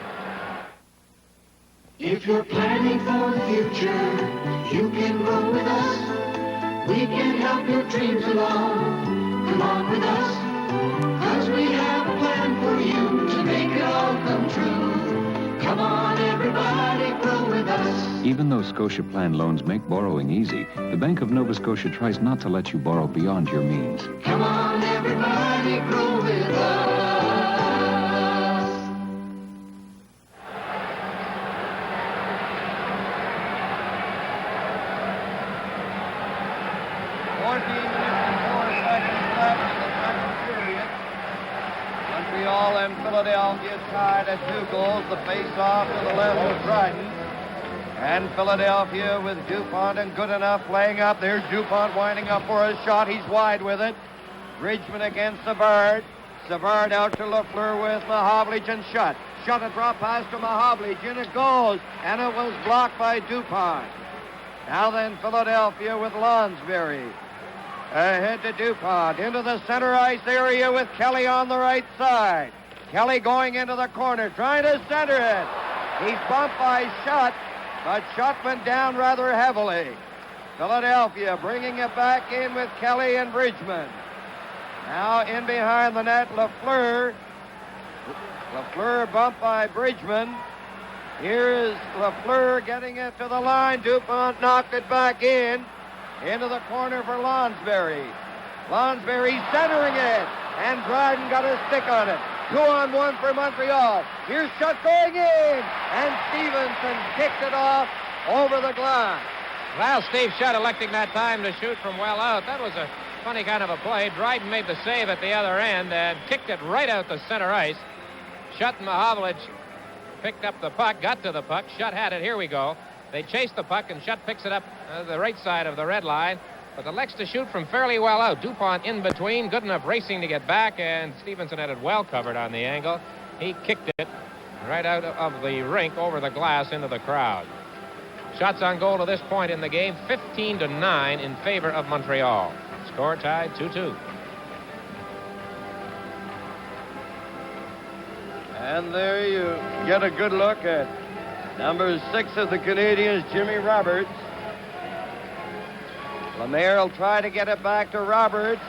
If you're planning for the future, you can go with us. We can help your dreams along. Come on with us, 'cause we have a plan for you to make it all come true. Come on, everybody, grow with us. Even though Scotia Plan loans make borrowing easy, the Bank of Nova Scotia tries not to let you borrow beyond your means. Come on, everybody, grow with us. 14 minutes and 4 seconds left in the second period. Montreal and Philadelphia tied at 2 goals. The face-off to the left of Dryden. And Philadelphia with DuPont and Goodenough laying up. There's DuPont winding up for a shot. He's wide with it. Bridgman against Savard. Savard out to Lafleur with Mahovlich and Shutt. Shutt a drop pass to Mahovlich. In it goes. And it was blocked by DuPont. Now then Philadelphia with Lonsberry. Ahead to DuPont. Into the center ice area with Kelly on the right side. Kelly going into the corner. Trying to center it. He's bumped by Shutt. But Shutt went down rather heavily. Philadelphia bringing it back in with Kelly and Bridgman. Now in behind the net, Lafleur. Lafleur bumped by Bridgman. Here is Lafleur getting it to the line. DuPont knocked it back in. Into the corner for Lonsberry. Lonsberry centering it. And Dryden got a stick on it. 2-on-1 for Montreal. Here's Shutt going in. And Stevenson kicked it off over the glass. Well, Steve Shutt electing that time to shoot from well out. That was a funny kind of a play. Dryden made the save at the other end and kicked it right out to center ice. Shutt and Mahovlich picked up the puck, got to the puck. Shutt had it. Here we go. They chased the puck, and Shutt picks it up the right side of the red line. But elects to shoot from fairly well out. DuPont in between, good enough racing to get back, and Stevenson had it well covered on the angle. He kicked it right out of the rink over the glass into the crowd. Shots on goal to this point in the game, 15-9 in favor of Montreal. Score tied 2-2. And there you get a good look at number 6 of the Canadians, Jimmy Roberts. Lemaire will try to get it back to Roberts.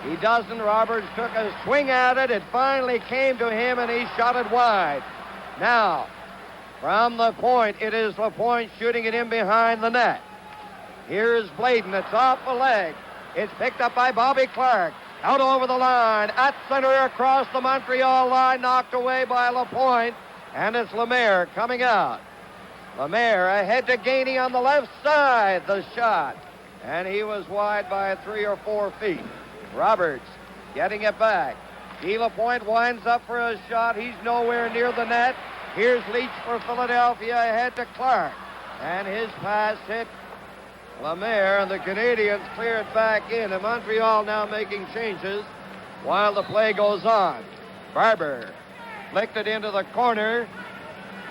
He doesn't. Roberts took a swing at it. It finally came to him, and he shot it wide. Now, from the point, it is Lapointe shooting it in behind the net. Here's Bladen. It's off the leg. It's picked up by Bobby Clark. Out over the line. At center across the Montreal line. Knocked away by Lapointe. And it's Lemaire coming out. Lemaire ahead to Gainey on the left side. The shot. And he was wide by 3 or 4 feet. Roberts getting it back. Guy Lapointe winds up for a shot. He's nowhere near the net. Here's Leach for Philadelphia ahead to Clark. And his pass hit Lemaire, and the Canadians clear it back in. And Montreal now making changes while the play goes on. Barber flicked it into the corner.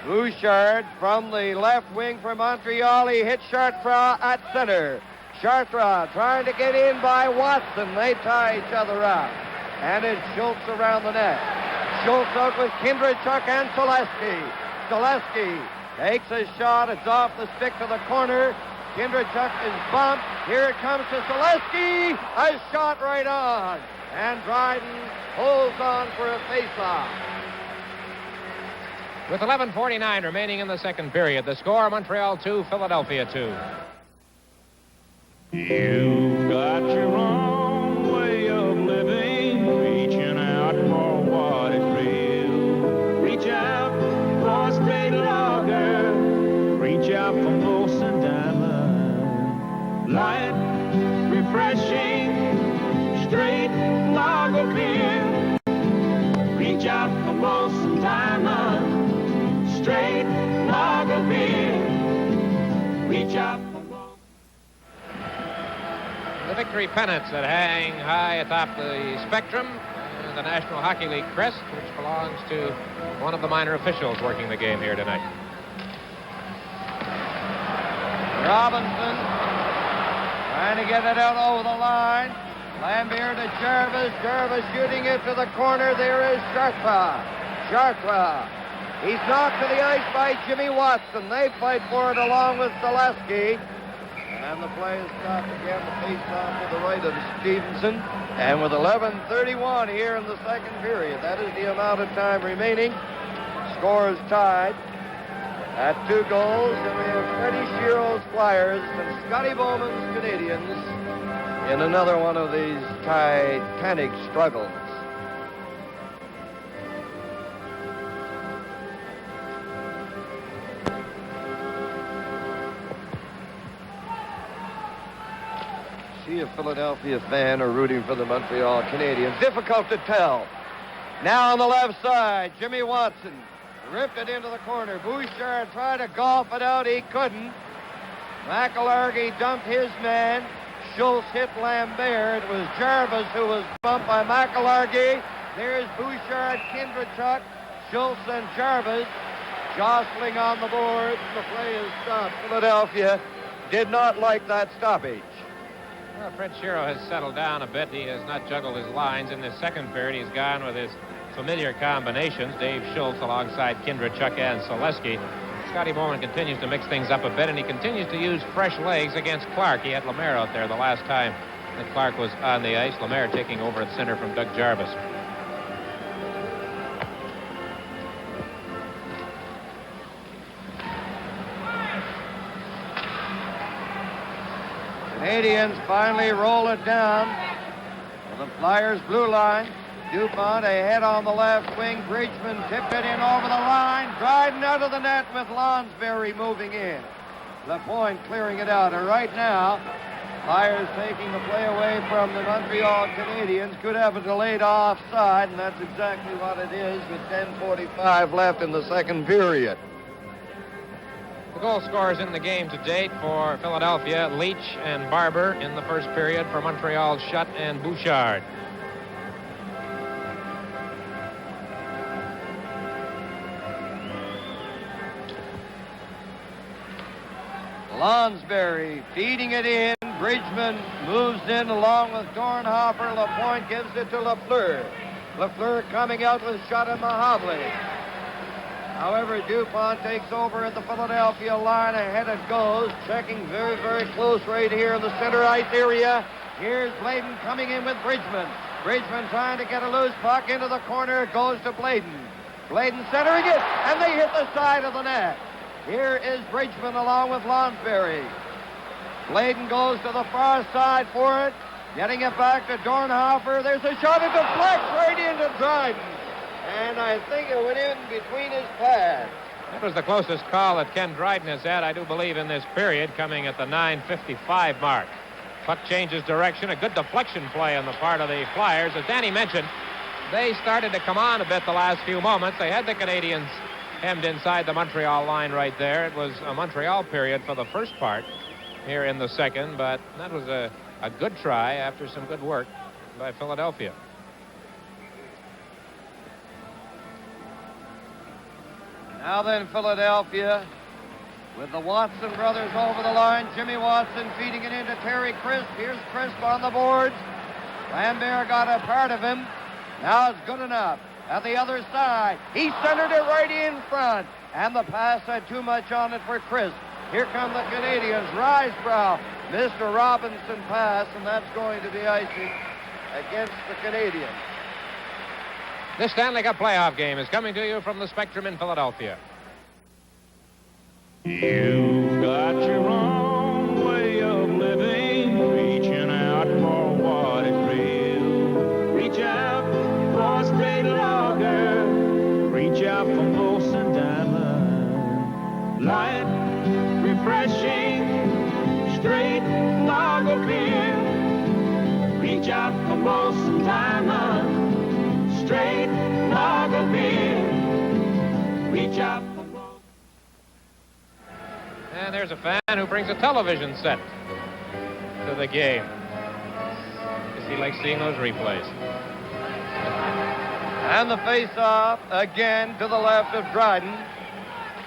Bouchard from the left wing for Montreal. He hit Chartrand at center. Chartres trying to get in by Watson. They tie each other up. And it's Schultz around the net. Schultz out with Kindrachuk and Selesky. Selesky takes a shot. It's off the stick to the corner. Kindrachuk is bumped. Here it comes to Selesky. A shot right on. And Dryden holds on for a face-off. With 11:49 remaining in the second period, the score, Montreal 2, Philadelphia 2. You've got your own way of living, reaching out for what is real. Reach out for a straight lager, reach out for Molson Diamond. Light, refreshing, straight lager beer. Reach out for Molson Diamond, straight lager beer. Reach out. The victory pennants that hang high atop the spectrum, the National Hockey League crest, which belongs to one of the minor officials working the game here tonight. Robinson trying to get it out over the line. Lambert to Jarvis. Jarvis shooting it to the corner. There is Chartres. Chartres. He's knocked to the ice by Jimmy Watson. They fight for it along with Selesky. And the play is stopped again. The face-off to the right of Stevenson. And with 11:31 here in the second period, that is the amount of time remaining. Score is tied at 2 goals. And we have Freddie Shiro's Flyers and Scotty Bowman's Canadians in another one of these titanic struggles. See a Philadelphia fan or rooting for the Montreal Canadiens. Difficult to tell. Now on the left side, Jimmy Watson ripped it into the corner. Bouchard tried to golf it out. He couldn't. McElhargy dumped his man. Schultz hit Lambert. It was Jarvis who was bumped by McElhargy. There's Bouchard, Kindrachuk, Schultz, and Jarvis jostling on the board. The play is stopped. Philadelphia did not like that stoppage. Well, Fred Shiro has settled down a bit. He has not juggled his lines. In this second period, he's gone with his familiar combinations. Dave Schultz alongside Kindrachuk and Selesky. Scotty Bowman continues to mix things up a bit, and he continues to use fresh legs against Clark. He had Lemaire out there the last time that Clark was on the ice. Lemaire taking over at center from Doug Jarvis. Canadians finally roll it down to the Flyers' blue line. DuPont ahead on the left wing. Bridgman tipped it in over the line. Dryden out of the net with Lonsberry moving in. LaPointe clearing it out. And right now, Flyers taking the play away from the Montreal Canadiens. Could have a delayed offside, and that's exactly what it is with 10:45 left in the second period. The goal scorers in the game to date for Philadelphia, Leach and Barber in the first period. For Montreal, Schutt and Bouchard. Lonsberry feeding it in. Bridgman moves in along with Dornhofer. LaPointe gives it to Lafleur. Lafleur coming out with Schutt and Mahovely. However, DuPont takes over at the Philadelphia line. Ahead it goes. Checking very, very close right here in the center ice area. Here's Bladen coming in with Bridgman. Bridgman trying to get a loose puck into the corner. It goes to Bladen. Bladen centering it, and they hit the side of the net. Here is Bridgman along with Lonsberry. Bladen goes to the far side for it. Getting it back to Dornhofer. There's a shot. It deflects right into Dryden. And I think it went in between his pads. That was the closest call that Ken Dryden has had, I do believe, in this period, coming at the 9:55 mark. Puck changes direction. A good deflection play on the part of the Flyers. As Danny mentioned, they started to come on a bit the last few moments. They had the Canadians hemmed inside the Montreal line right there. It was a Montreal period for the first part here in the second, but that was a good try after some good work by Philadelphia. Now then, Philadelphia with the Watson brothers over the line. Jimmy Watson feeding it into Terry Crisp. Here's Crisp on the boards. Lambert got a part of him. Now it's good enough. At the other side, he centered it right in front. And the pass had too much on it for Crisp. Here come the Canadians. Risebrow missed a Robinson pass, and that's going to be icing against the Canadians. This Stanley Cup playoff game is coming to you from the Spectrum in Philadelphia. You've got your own way of living, reaching out for what is real. Reach out for a straight lager, reach out for Molson Diamond. Light, refreshing, straight lager beer. Reach out for Molson Diamond, straight lager beer. Reach out. And there's a fan who brings a television set to the game, because he likes seeing those replays. And the face-off again to the left of Dryden.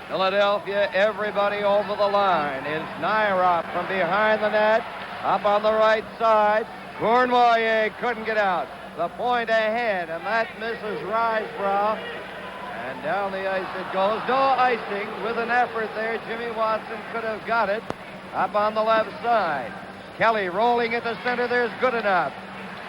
Philadelphia, everybody over the line. It's Nyrop from behind the net, up on the right side. Cournoyer couldn't get out. The point ahead, and that misses Risebrow. And down the ice it goes. No icing with an effort there. Jimmy Watson could have got it up on the left side. Kelly rolling at the center. There's good enough.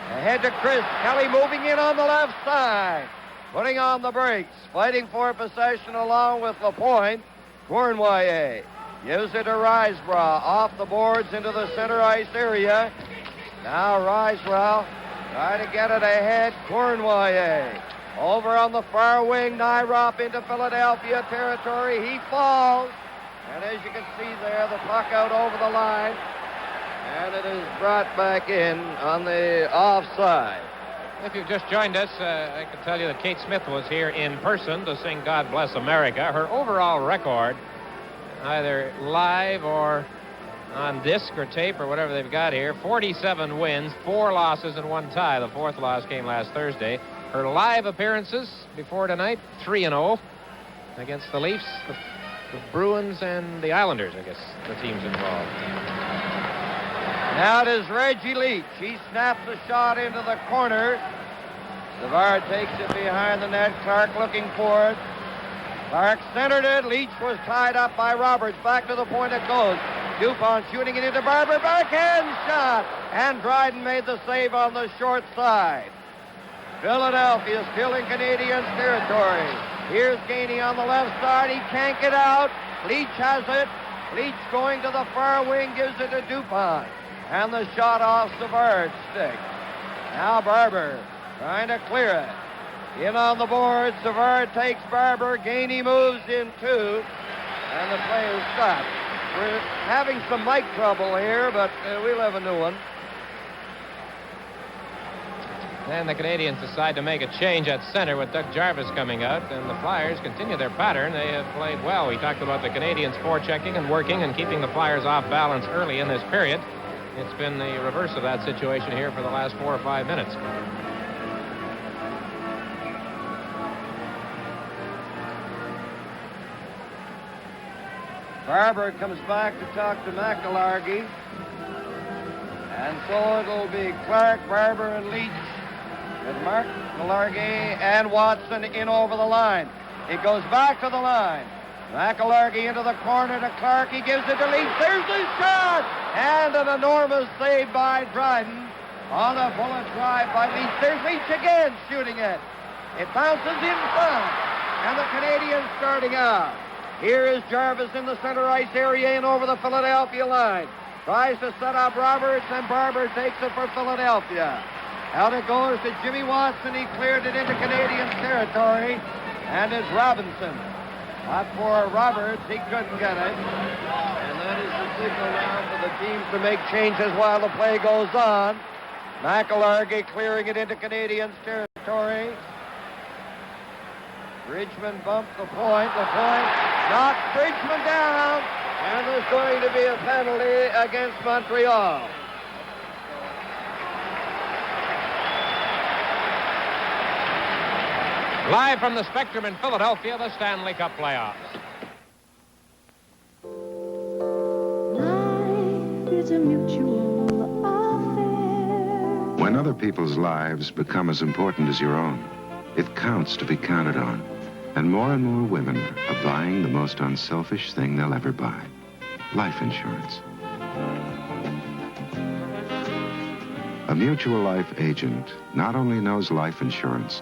Ahead to Chris. Kelly moving in on the left side. Putting on the brakes. Fighting for possession along with LaPointe. Cournoyer gives it to Risebrow. Off the boards into the center ice area. Now Risebrow trying to get it ahead. Cournoyer. Over on the far wing, Nyrop into Philadelphia territory. He falls. And as you can see there, the puck out over the line. And it is brought back in on the offside. If you've just joined us, I can tell you that Kate Smith was here in person to sing God Bless America. Her overall record, either live or on disc or tape or whatever they've got here, 47 wins, 4 losses, and 1 tie. The 4th loss came last Thursday. Her live appearances before tonight, 3-0 against the Leafs, the Bruins, and the Islanders, I guess, the teams involved. Now it is Reggie Leach. He snaps the shot into the corner. Savard takes it behind the net. Clark looking for it. Clark centered it. Leach was tied up by Roberts. Back to the point it goes. Dupont shooting it into Barber. Backhand shot. And Dryden made the save on the short side. Philadelphia still in Canadiens territory. Here's Gainey on the left side. He can't get out. Leach has it. Leach going to the far wing, gives it to Dupont. And the shot off Savard's stick. Now Barber trying to clear it. In on the board, Savard takes Barber. Gainey moves in 2. And the play is stopped. We're having some mic trouble here, but we'll have a new one. And the Canadians decide to make a change at center with Doug Jarvis coming out, and the Flyers continue their pattern. They have played well. We talked about the Canadians forechecking and working and keeping the Flyers off balance early in this period. It's been the reverse of that situation here for the last 4 or 5 minutes. Barber comes back to talk to McIllargy. And so it'll be Clark, Barber, and Leach with Mark McIllargy and Watson in over the line. It goes back to the line. McIllargy into the corner to Clark. He gives it to Leach. There's the shot! And an enormous save by Dryden on a bullet drive by Leach. There's Leach again shooting it. It bounces in front. And the Canadians starting out. Here is Jarvis in the center ice area and over the Philadelphia line. Tries to set up Roberts, and Barber takes it for Philadelphia. Out it goes to Jimmy Watson. He cleared it into Canadian territory. And it's Robinson. Not for Roberts. He couldn't get it. And that is the signal now for the teams to make changes while the play goes on. McIllargy clearing it into Canadians territory. Bridgman bumped the point. The point knocks Bridgman down. And there's going to be a penalty against Montreal. Live from the Spectrum in Philadelphia, the Stanley Cup playoffs. is a mutual affair. When other people's lives become as important as your own, it counts to be counted on. And more women are buying the most unselfish thing they'll ever buy, life insurance. A Mutual Life agent not only knows life insurance,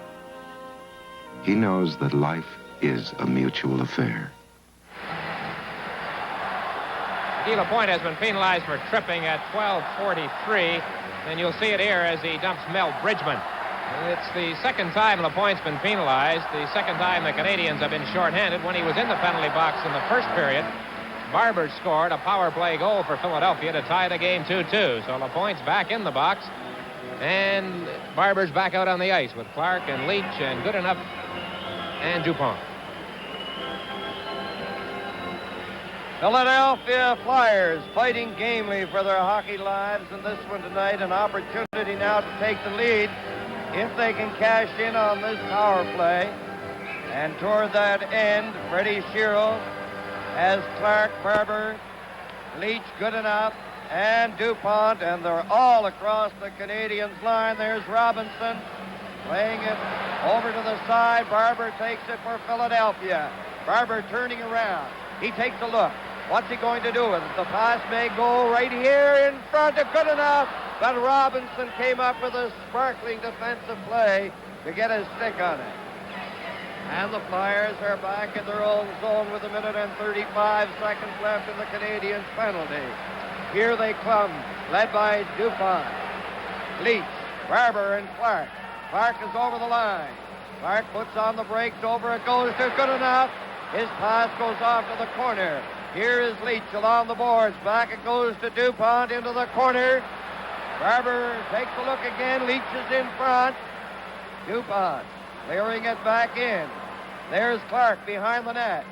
he knows that life is a mutual affair. Guy Lapointe has been penalized for tripping at 12:43, and you'll see it here as he dumps Mel Bridgman. It's the second time Lapointe's been penalized, the second time the Canadians have been shorthanded. When he was in the penalty box in the first period, Barber scored a power play goal for Philadelphia to tie the game 2-2. So Lapointe's back in the box, and Barber's back out on the ice with Clark and Leach and Goodenough and Dupont. Philadelphia Flyers fighting gamely for their hockey lives in this one tonight. An opportunity now to take the lead if they can cash in on this power play. And toward that end, Freddie Shero has Clark, Barber, Leach, Goodenough, and Dupont, and they're all across the Canadiens' line. There's Robinson playing it over to the side. Barber takes it for Philadelphia. Barber turning around. He takes a look. What's he going to do with it? The pass may go right here in front of Goodenough, but Robinson came up with a sparkling defensive play to get his stick on it. And the Flyers are back in their own zone with 1 minute and 35 seconds left in the Canadiens' penalty. Here they come, led by Dupont, Leach, Barber, and Clark. Clark is over the line. Clark puts on the brakes, over it goes to Goodenough. His pass goes off to the corner. Here is Leach along the boards. Back it goes to Dupont into the corner. Barber takes a look again. Leach is in front. Dupont clearing it back in. There's Clark behind the net.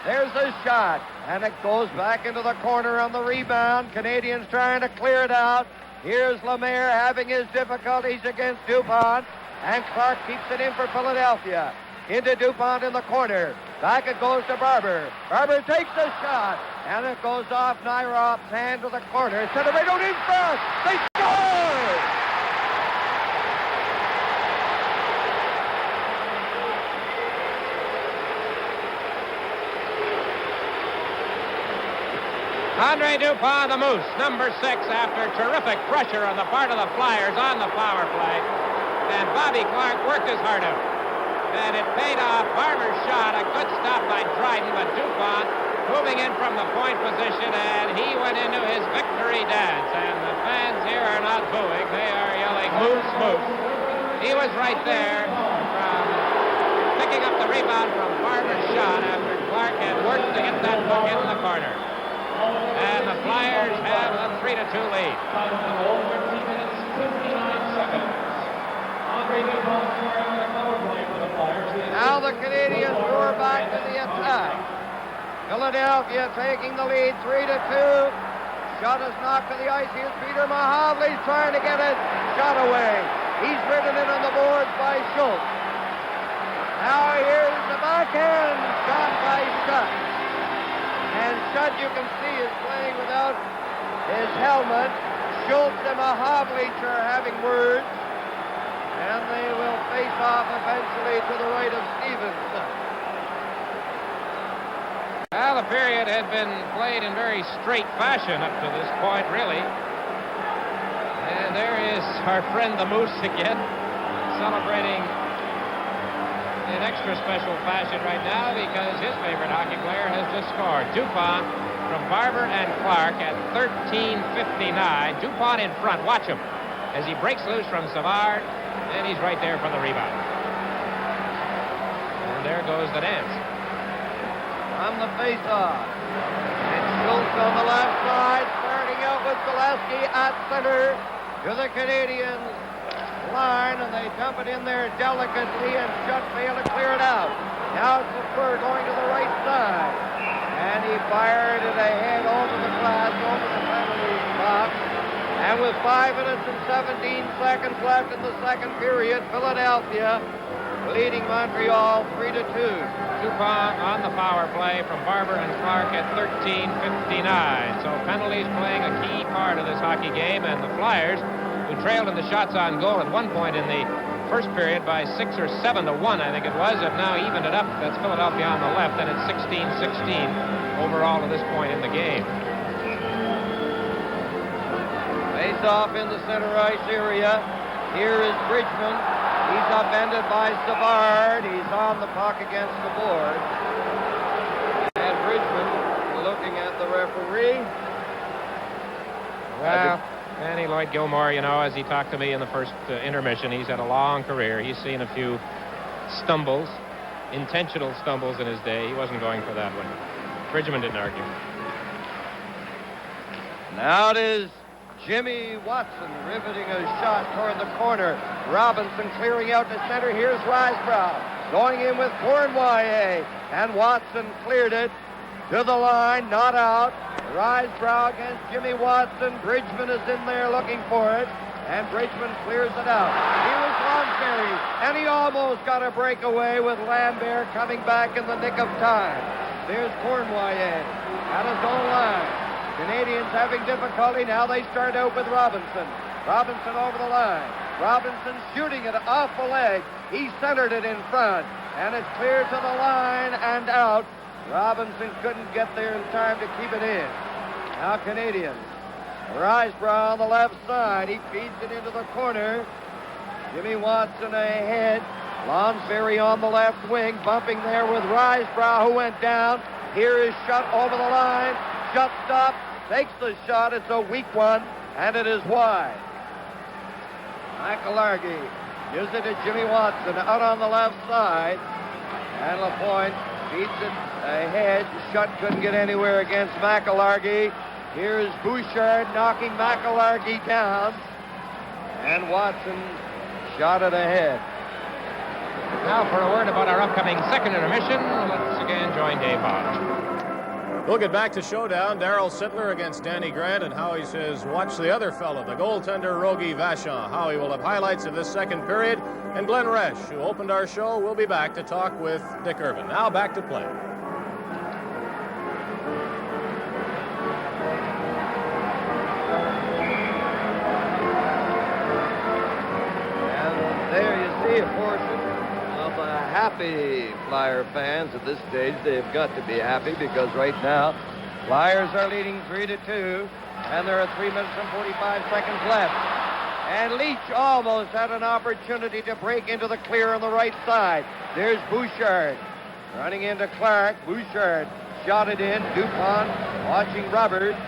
There's a shot, and it goes back into the corner on the rebound. Canadians trying to clear it out. Here's Lemaire having his difficulties against Dupont, and Clark keeps it in for Philadelphia. Into Dupont in the corner. Back it goes to Barber. Barber takes the shot, and it goes off Nyrop's hand to the corner. Center don't in front. They score! Andre Dupont, the Moose, number 6, after terrific pressure on the part of the Flyers on the power play. And Bobby Clark worked his heart out. And it paid off. Barber's shot, a good stop by Dryden, but Dupont moving in from the point position, and he went into his victory dance. And the fans here are not booing. They are yelling, Moose, Moose. He was right there from picking up the rebound from Barber's shot after Clark had worked to get that puck in the corner. And the Flyers have a 3-2 lead. Now the Canadians roar back to the attack. Philadelphia taking the lead 3-2. Shot is knocked to the ice. Here's Peter Mahovley trying to get it. Shot away. He's ridden in on the boards by Schultz. Now here's the backhand shot by Schutt. And Schutt, you can see, is playing without his helmet. Schultz and Mahovley are having words. And they will face off eventually to the right of Stevenson. Well, the period had been played in very straight fashion up to this point, really. And there is our friend the Moose again, celebrating in extra special fashion right now because his favorite hockey player has just scored. Dupont from Barber and Clark at 13:59. Dupont in front. Watch him as he breaks loose from Savard. And he's right there for the rebound. And there goes the dance. On the face-off. And Schultz on the left side, starting out with Gillespie at center to the Canadiens line, and they dump it in there delicately, and Schutt failed to clear it out. Now it's Lafleur going to the right side. And he fired it ahead over the glass, over the penalty box. And with 5 minutes and 17 seconds left in the second period, Philadelphia leading Montreal 3-2. Dupont on the power play from Barber and Clark at 13:59. So penalties playing a key part of this hockey game, and the Flyers, who trailed in the shots on goal at one point in the first period by 6 or 7-1, I think it was, have now evened it up. That's Philadelphia on the left, and it's 16-16 overall at this point in the game. Face off in the center ice area. Here is Bridgman. He's upended by Savard. He's on the puck against the board. And Bridgman looking at the referee. Well, Danny Lloyd Gilmore, you know, as he talked to me in the first intermission, he's had a long career. He's seen a few stumbles, intentional stumbles in his day. He wasn't going for that one. Bridgman didn't argue. Now it is Jimmy Watson riveting a shot toward the corner. Robinson clearing out to center. Here's Risebrough going in with Cournoyer. And Watson cleared it to the line, not out. Risebrough against Jimmy Watson. Bridgman is in there looking for it. And Bridgman clears it out. Here is Lonsberry. And he almost got a breakaway with Lambert coming back in the nick of time. There's Cournoyer at his own line. Canadians having difficulty. Now they start out with Robinson. Robinson over the line. Robinson shooting it off the leg. He centered it in front. And it's clear to the line and out. Robinson couldn't get there in time to keep it in. Now Canadians. Risebrough on the left side. He feeds it into the corner. Jimmy Watson ahead. Lonsberry on the left wing. Bumping there with Risebrough, who went down. Here is Shutt over the line. Shutt stops. Takes the shot. It's a weak one, and it is wide. McEllargy gives it to Jimmy Watson out on the left side. And LaPointe feeds it ahead. Shutt couldn't get anywhere against McEllargy. Here's Bouchard knocking McEllargy down. And Watson shot it ahead. Now for a word about our upcoming second intermission, let's again join Dave Hodge. We'll get back to showdown. Darryl Sittler against Danny Grant, and Howie says, watch the other fellow, the goaltender Rogie Vachon. Howie will have highlights of this second period, and Glenn Resch, who opened our show, will be back to talk with Dick Irvin. Now back to play. And there you see a portion of happy Flyer fans at this stage. They've got to be happy because right now Flyers are leading 3-2, and there are 3 minutes and 45 seconds left. And Leach almost had an opportunity to break into the clear on the right side. There's Bouchard running into Clark. Bouchard shot it in. Dupont watching Roberts.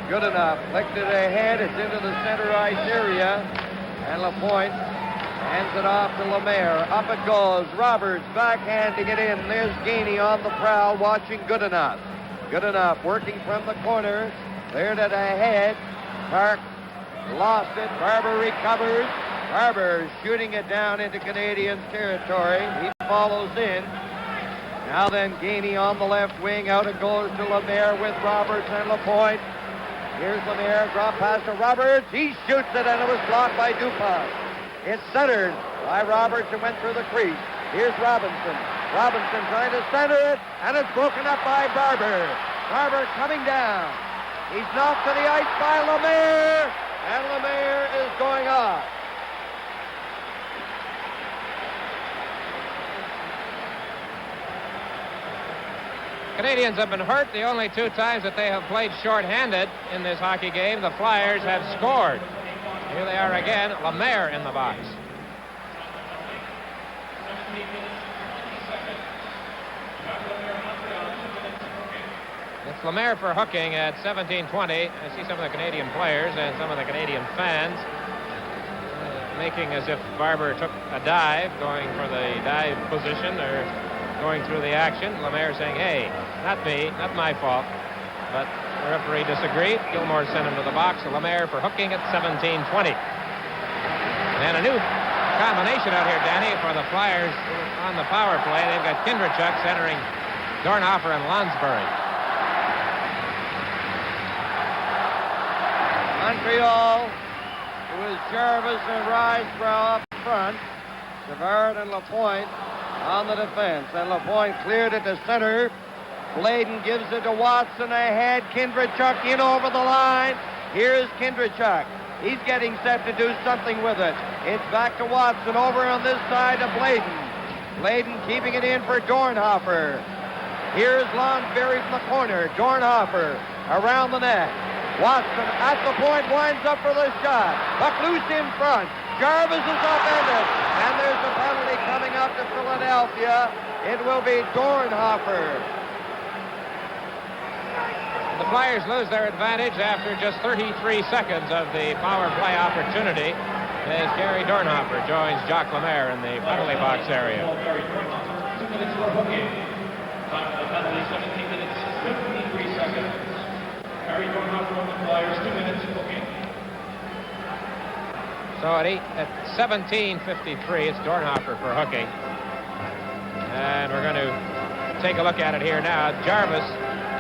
Good enough. Flicked it ahead. It's into the center ice area. And LaPointe hands it off to Lemaire. Up it goes. Roberts backhanding it in. There's Gainey on the prowl watching Goodenough. Goodenough working from the corner. Cleared it ahead. Clark lost it. Barber recovers. Barber shooting it down into Canadians territory. He follows in. Now then Gainey on the left wing. Out it goes to Lemaire with Roberts and LaPointe. Here's Lemaire. Drop pass to Roberts. He shoots it and it was blocked by Dupont. It's centered by Roberts and went through the crease. Here's Robinson. Robinson trying to center it, and it's broken up by Barber. Barber coming down. He's knocked to the ice by Lemaire, and Lemaire is going off. Canadians have been hurt the only 2 times that they have played shorthanded in this hockey game. The Flyers have scored. Here they are again, Lemaire in the box. It's Lemaire for hooking at 17:20. I see some of the Canadian players and some of the Canadian fans making as if Barber took a dive, going for the dive position or going through the action. Lemaire saying, hey, not me, not my fault. But the referee disagreed. Gilmore sent him to the box. Lemaire for hooking at 17:20. And a new combination out here, Danny, for the Flyers on the power play. They've got Kindrachuk centering Dornhofer and Lonsberry. Montreal, with Jarvis and Risebrough up front. Savard and Lapointe on the defense. And Lapointe cleared it to center. Bladen gives it to Watson ahead. Kindrachuk in over the line. Here's Kindrachuk. He's getting set to do something with it. It's back to Watson over on this side to Bladen. Bladen keeping it in for Dornhofer. Here's Lonsberry from the corner. Dornhofer around the net. Watson at the point winds up for the shot. Puck loose in front. Jarvis is upended. And there's a penalty coming up to Philadelphia. It will be Dornhofer. The Flyers lose their advantage after just 33 seconds of the power play opportunity as Gary Dornhofer joins Jacques Lemaire in the penalty box area. 2 minutes for hooking. Time for the penalty, 17 minutes, 53 seconds. Gary Dornhofer on the Flyers, 2 minutes hooking. So at 17:53, it's Dornhofer for hooking. And we're going to take a look at it here now. Jarvis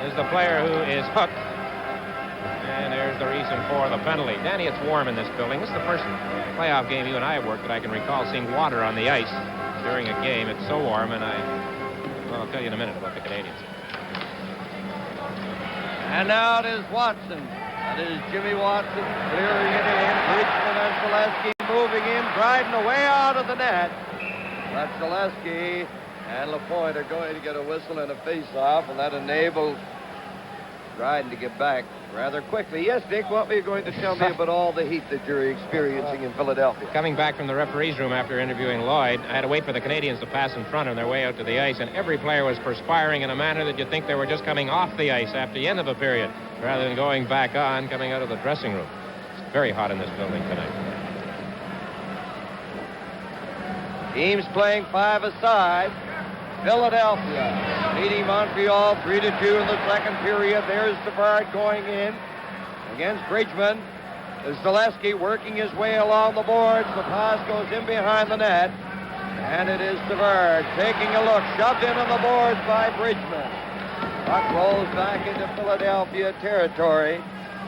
is the player who is hooked. And there's the reason for the penalty. Danny, it's warm in this building. This is the first playoff game you and I have worked that I can recall seeing water on the ice during a game. It's so warm, and I'll tell you in a minute about the Canadians. And now it is Watson. That is Jimmy Watson clearing it in. Bridgman and Zaleski moving in. Dryden away out of the net. But Zaleski and Lapointe are going to get a whistle and a face-off, and that enables Dryden to get back rather quickly. Yes, Dick, what were you going to tell me about all the heat that you're experiencing in Philadelphia? Coming back from the referee's room after interviewing Lloyd, I had to wait for the Canadians to pass in front on their way out to the ice, and every player was perspiring in a manner that you'd think they were just coming off the ice after the end of a period, rather than going back on, coming out of the dressing room. It's very hot in this building tonight. Teams playing five-a-side. Philadelphia leading Montreal 3-2 in the second period. There's Savard going in against Bridgman. There's Zaleski working his way along the boards. The pass goes in behind the net. And it is Savard taking a look. Shoved in on the boards by Bridgman. Puck rolls back into Philadelphia territory.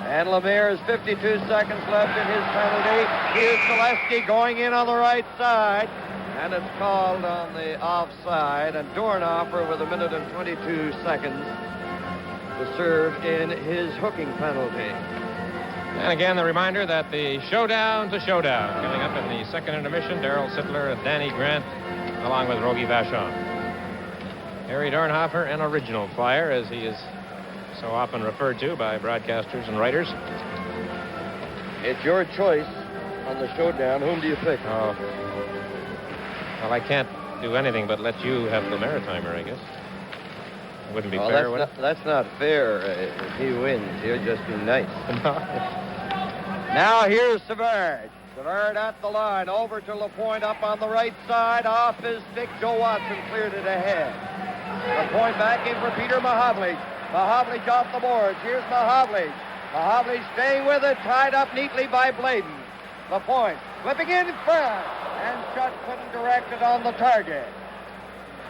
And Lemaire has 52 seconds left in his penalty. Here's Zaleski going in on the right side. And it's called on the offside, and Dornhofer with 1 minute and 22 seconds to serve in his hooking penalty. And again, the reminder that the showdown to showdown coming up in the second intermission. Darryl Sittler and Danny Grant, along with Rogie Vachon. Harry Dornhofer, an original Flyer, as he is so often referred to by broadcasters and writers. It's your choice on the showdown. Whom do you pick? Oh. Well, I can't do anything but let you have the Maritimer, I guess. It wouldn't be fair, would it? That's not fair. If he wins, he'll just be nice. Now here's Savard. Savard at the line. Over to Lapointe up on the right side. Off his stick. Joe Watson cleared it ahead. Lapointe back in for Peter Mahovlich. Mahovlich off the boards. Here's Mahovlich. Mahovlich staying with it. Tied up neatly by Bladen. Lapointe flipping in front. And shot couldn't direct it on the target.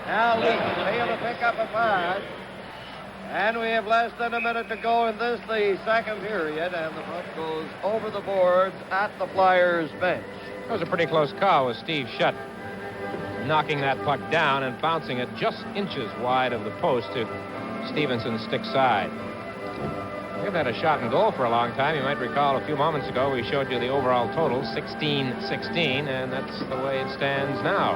Now Lee failed to pick up a pass. And we have less than a minute to go in this, the second period. And the puck goes over the boards at the Flyers bench. That was a pretty close call with Steve Shutt knocking that puck down and bouncing it just inches wide of the post to Stevenson's stick side. We've had a shot and goal for a long time. You might recall a few moments ago we showed you the overall total, 16-16, and that's the way it stands now.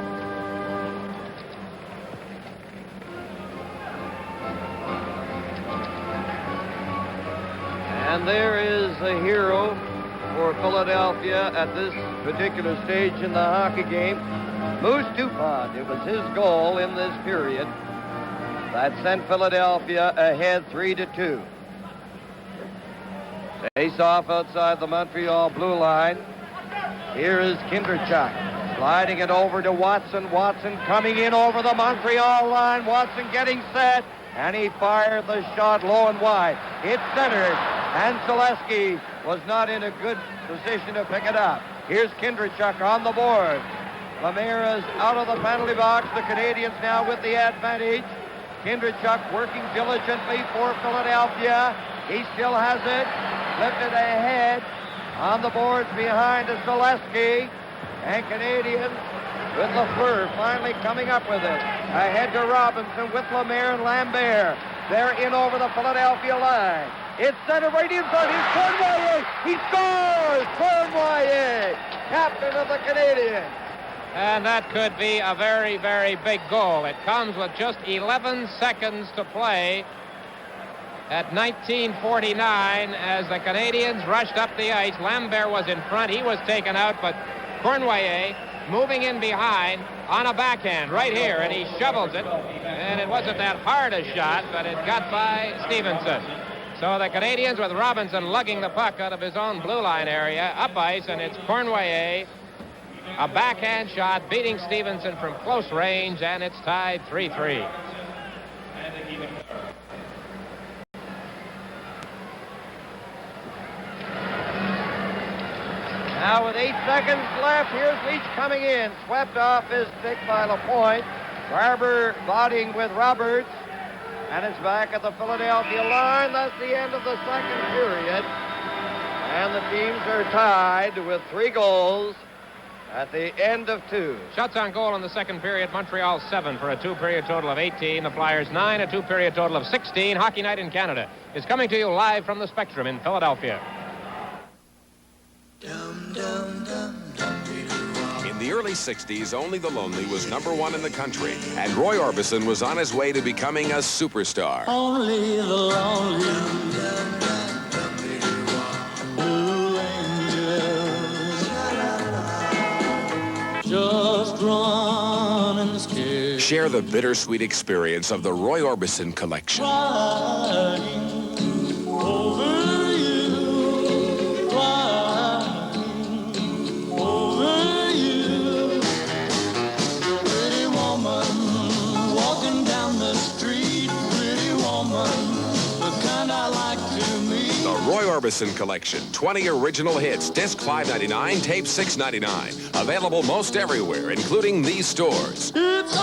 And there is a hero for Philadelphia at this particular stage in the hockey game. Moose Dupont. It was his goal in this period that sent Philadelphia ahead 3-2. Face off outside the Montreal blue line. Here is Kindrachuk sliding it over to Watson. Watson coming in over the Montreal line. Watson getting set, and he fired the shot low and wide. It's centered, and Zaleski was not in a good position to pick it up. Here's Kindrachuk on the board. Lemaire is out of the penalty box. The Canadians now with the advantage. Kindrachuk working diligently for Philadelphia. He still has it. Lifted ahead on the boards behind is Zaleski. And Canadians with Lafleur finally coming up with it. Ahead to Robinson with Lemaire and Lambert. They're in over the Philadelphia line. It's centered right inside. Here's Cournoyer. He scores! Cournoyer, captain of the Canadiens. And that could be a very, very big goal. It comes with just 11 seconds to play at 1949 as the Canadiens rushed up the ice. Lambert was in front. He was taken out, but Cournoyer moving in behind on a backhand right here, and he shovels it. And it wasn't that hard a shot, but it got by Stevenson. So the Canadiens with Robinson lugging the puck out of his own blue line area up ice, and it's Cournoyer. A backhand shot beating Stevenson from close range, and it's tied 3-3. Now with 8 seconds left, here's Leach coming in. Swept off his stick by Lapointe. Barber vodding with Roberts. And it's back at the Philadelphia line. That's the end of the second period. And the teams are tied with 3 goals at the end of 2. Shots on goal in the second period. Montreal 7 for a 2-period total of 18. The Flyers 9, a 2-period total of 16. Hockey Night in Canada is coming to you live from the Spectrum in Philadelphia. In the early 60s, Only the Lonely was #1 in the country, and Roy Orbison was on his way to becoming a superstar. Only the lonely blue angels just running scared. Share the bittersweet experience of the Roy Orbison collection. Crying over you, crying over you. Pretty woman walking down the street, pretty woman, the kind I like to meet. The Roy Orbison collection, 20 original hits, disc $5.99, tape $6.99. Available most everywhere, including these stores. It's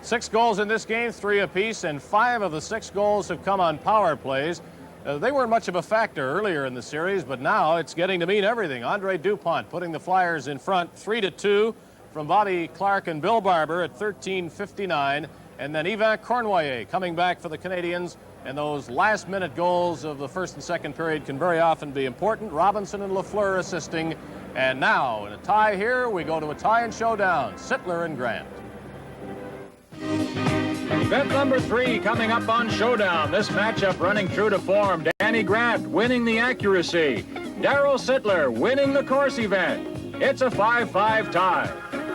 Six goals in this game, 3 apiece, and 5 of the 6 goals have come on power plays. They weren't much of a factor earlier in the series, but now it's getting to mean everything. Andre Dupont putting the Flyers in front 3-2 from Bobby Clark and Bill Barber at 13:59, and then Yvan Cournoyer coming back for the Canadiens. And those last-minute goals of the first and second period can very often be important. Robinson and Lafleur assisting. And now, in a tie here, we go to a tie and showdown. Sittler and Grant. Event number 3 coming up on Showdown. This matchup running true to form. Danny Grant winning the accuracy. Darryl Sittler winning the course event. It's a 5-5 tie.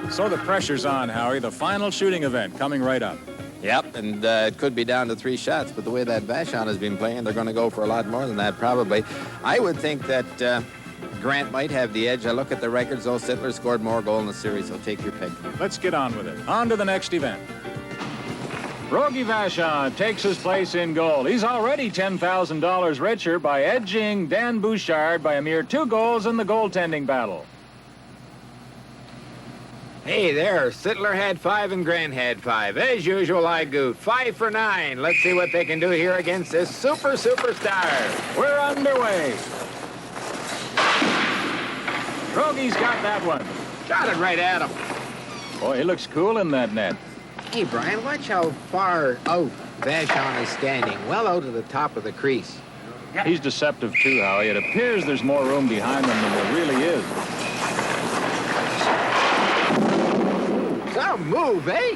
So the pressure's on, Howie. The final shooting event coming right up. Yep, and it could be down to 3 shots, but the way that Vachon has been playing, they're going to go for a lot more than that, probably. I would think that Grant might have the edge. I look at the records, though. Sittler scored more goals in the series, so take your pick. Let's get on with it. On to the next event. Rogie Vachon takes his place in goal. He's already $10,000 richer by edging Dan Bouchard by a mere 2 goals in the goaltending battle. Hey there, Sittler had 5 and Grant had 5. As usual, I goofed. 5 for 9. Let's see what they can do here against this superstar. We're underway. Rogie's got that one. Shot it right at him. Boy, he looks cool in that net. Hey, Brian, watch how far out Vachon is standing. Well out of the top of the crease. He's deceptive, too, Howie. It appears there's more room behind them than there really is. Some move, eh?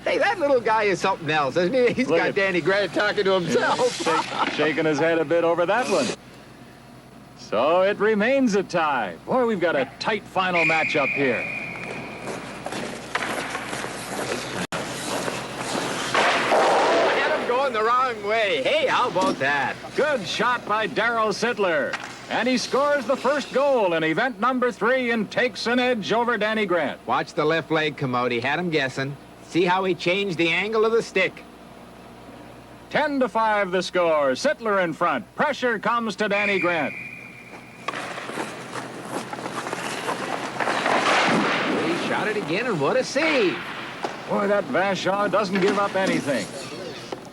Hey, that little guy is something else, isn't he? He's got Danny Grant talking to himself. Shaking his head a bit over that one. So it remains a tie. Boy, we've got a tight final matchup here. Get him going the wrong way. Hey, how about that? Good shot by Darryl Sittler. And he scores the first goal in event number 3 and takes an edge over Danny Grant. Watch the left leg come out. He had him guessing. See how he changed the angle of the stick. 10-5 the score. Sittler in front. Pressure comes to Danny Grant. He shot it again, and what a save. Boy, that Vachon doesn't give up anything.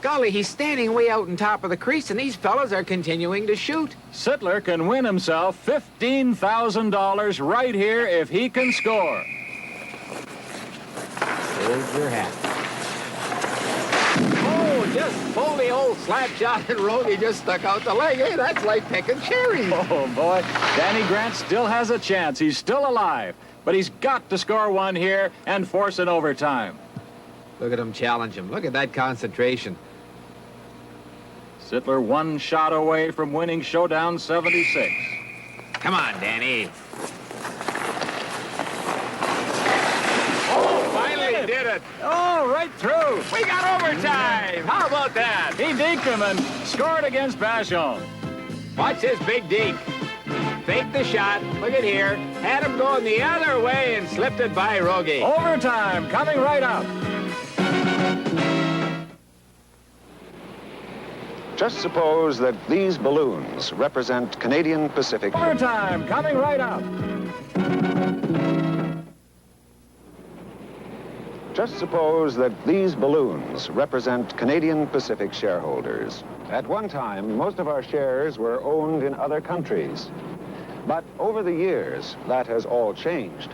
Golly, he's standing way out on top of the crease, and these fellas are continuing to shoot. Sittler can win himself $15,000 right here if he can score. Hold your hat. Oh, just pull the old slap shot, and Rogie just stuck out the leg. Hey, that's like picking cherries. Oh, boy. Danny Grant still has a chance. He's still alive. But he's got to score one here and force an overtime. Look at him challenge him. Look at that concentration. Sittler one shot away from winning Showdown 76. Come on, Danny. Oh, finally did it. Oh, right through. We got overtime. How about that? He deked him and scored against Vachon. Watch this big deke. Faked the shot. Look at here. Had him going the other way and slipped it by Rogie. Overtime coming right up. Just suppose that these balloons represent Canadian Pacific. Overtime coming right up. Just suppose that these balloons represent Canadian Pacific shareholders. At one time, most of our shares were owned in other countries. But over the years, that has all changed.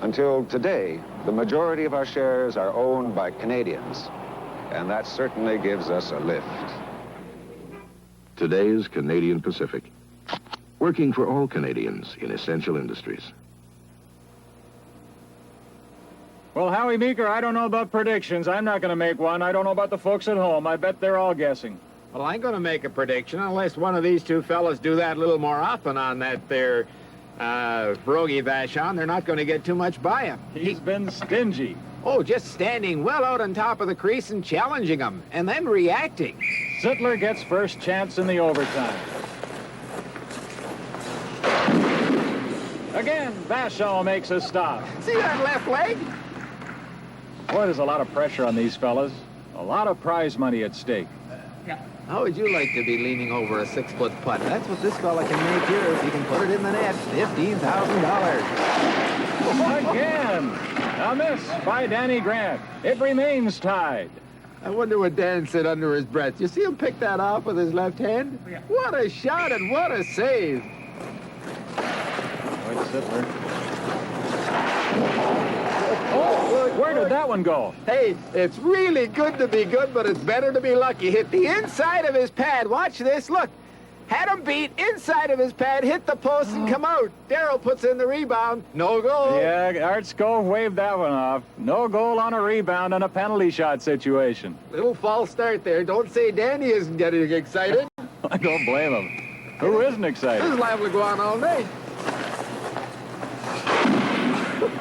Until today, the majority of our shares are owned by Canadians. And that certainly gives us a lift. Today's Canadian Pacific, working for all Canadians in essential industries. Well, Howie Meeker, I don't know about predictions. I'm not going to make one. I don't know about the folks at home. I bet they're all guessing. Well, I'm going to make a prediction unless one of these two fellas do that a little more often on that there Rogie Vachon. They're not going to get too much by him. He's been stingy. Oh, just standing well out on top of the crease and challenging him, and then reacting. Sittler gets first chance in the overtime. Again, Vachon makes a stop. See that left leg? Boy, there's a lot of pressure on these fellas. A lot of prize money at stake. How would you like to be leaning over a 6-foot putt? That's what this fella can make here if he can put it in the net. $15,000. Again! A miss by Danny Grant. It remains tied. I wonder what Dan said under his breath. You see him pick that off with his left hand? What a shot and what a save. Wait, Sittler. Oh, where did that one go? Hey, it's really good to be good, but it's better to be lucky. Hit the inside of his pad. Watch this. Look. Had him beat inside of his pad, hit the post, and come out. Darrell puts in the rebound. No goal. Yeah, Art Scove waved that one off. No goal on a rebound in a penalty shot situation. Little false start there. Don't say Danny isn't getting excited. I don't blame him. Who isn't excited? This is liable to go on all night.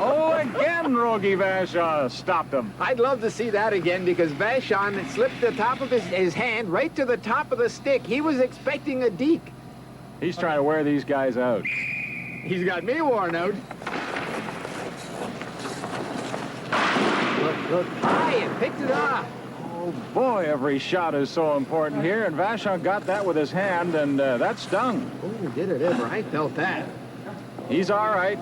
Oh, again, Rogie Vachon stopped him. I'd love to see that again because Vachon slipped the top of his hand right to the top of the stick. He was expecting a deke. He's trying to wear these guys out. He's got me worn out. Look, high and picked it off. Oh, boy, every shot is so important here, and Vachon got that with his hand, and that stung. Oh, did it ever. I felt that. He's all right.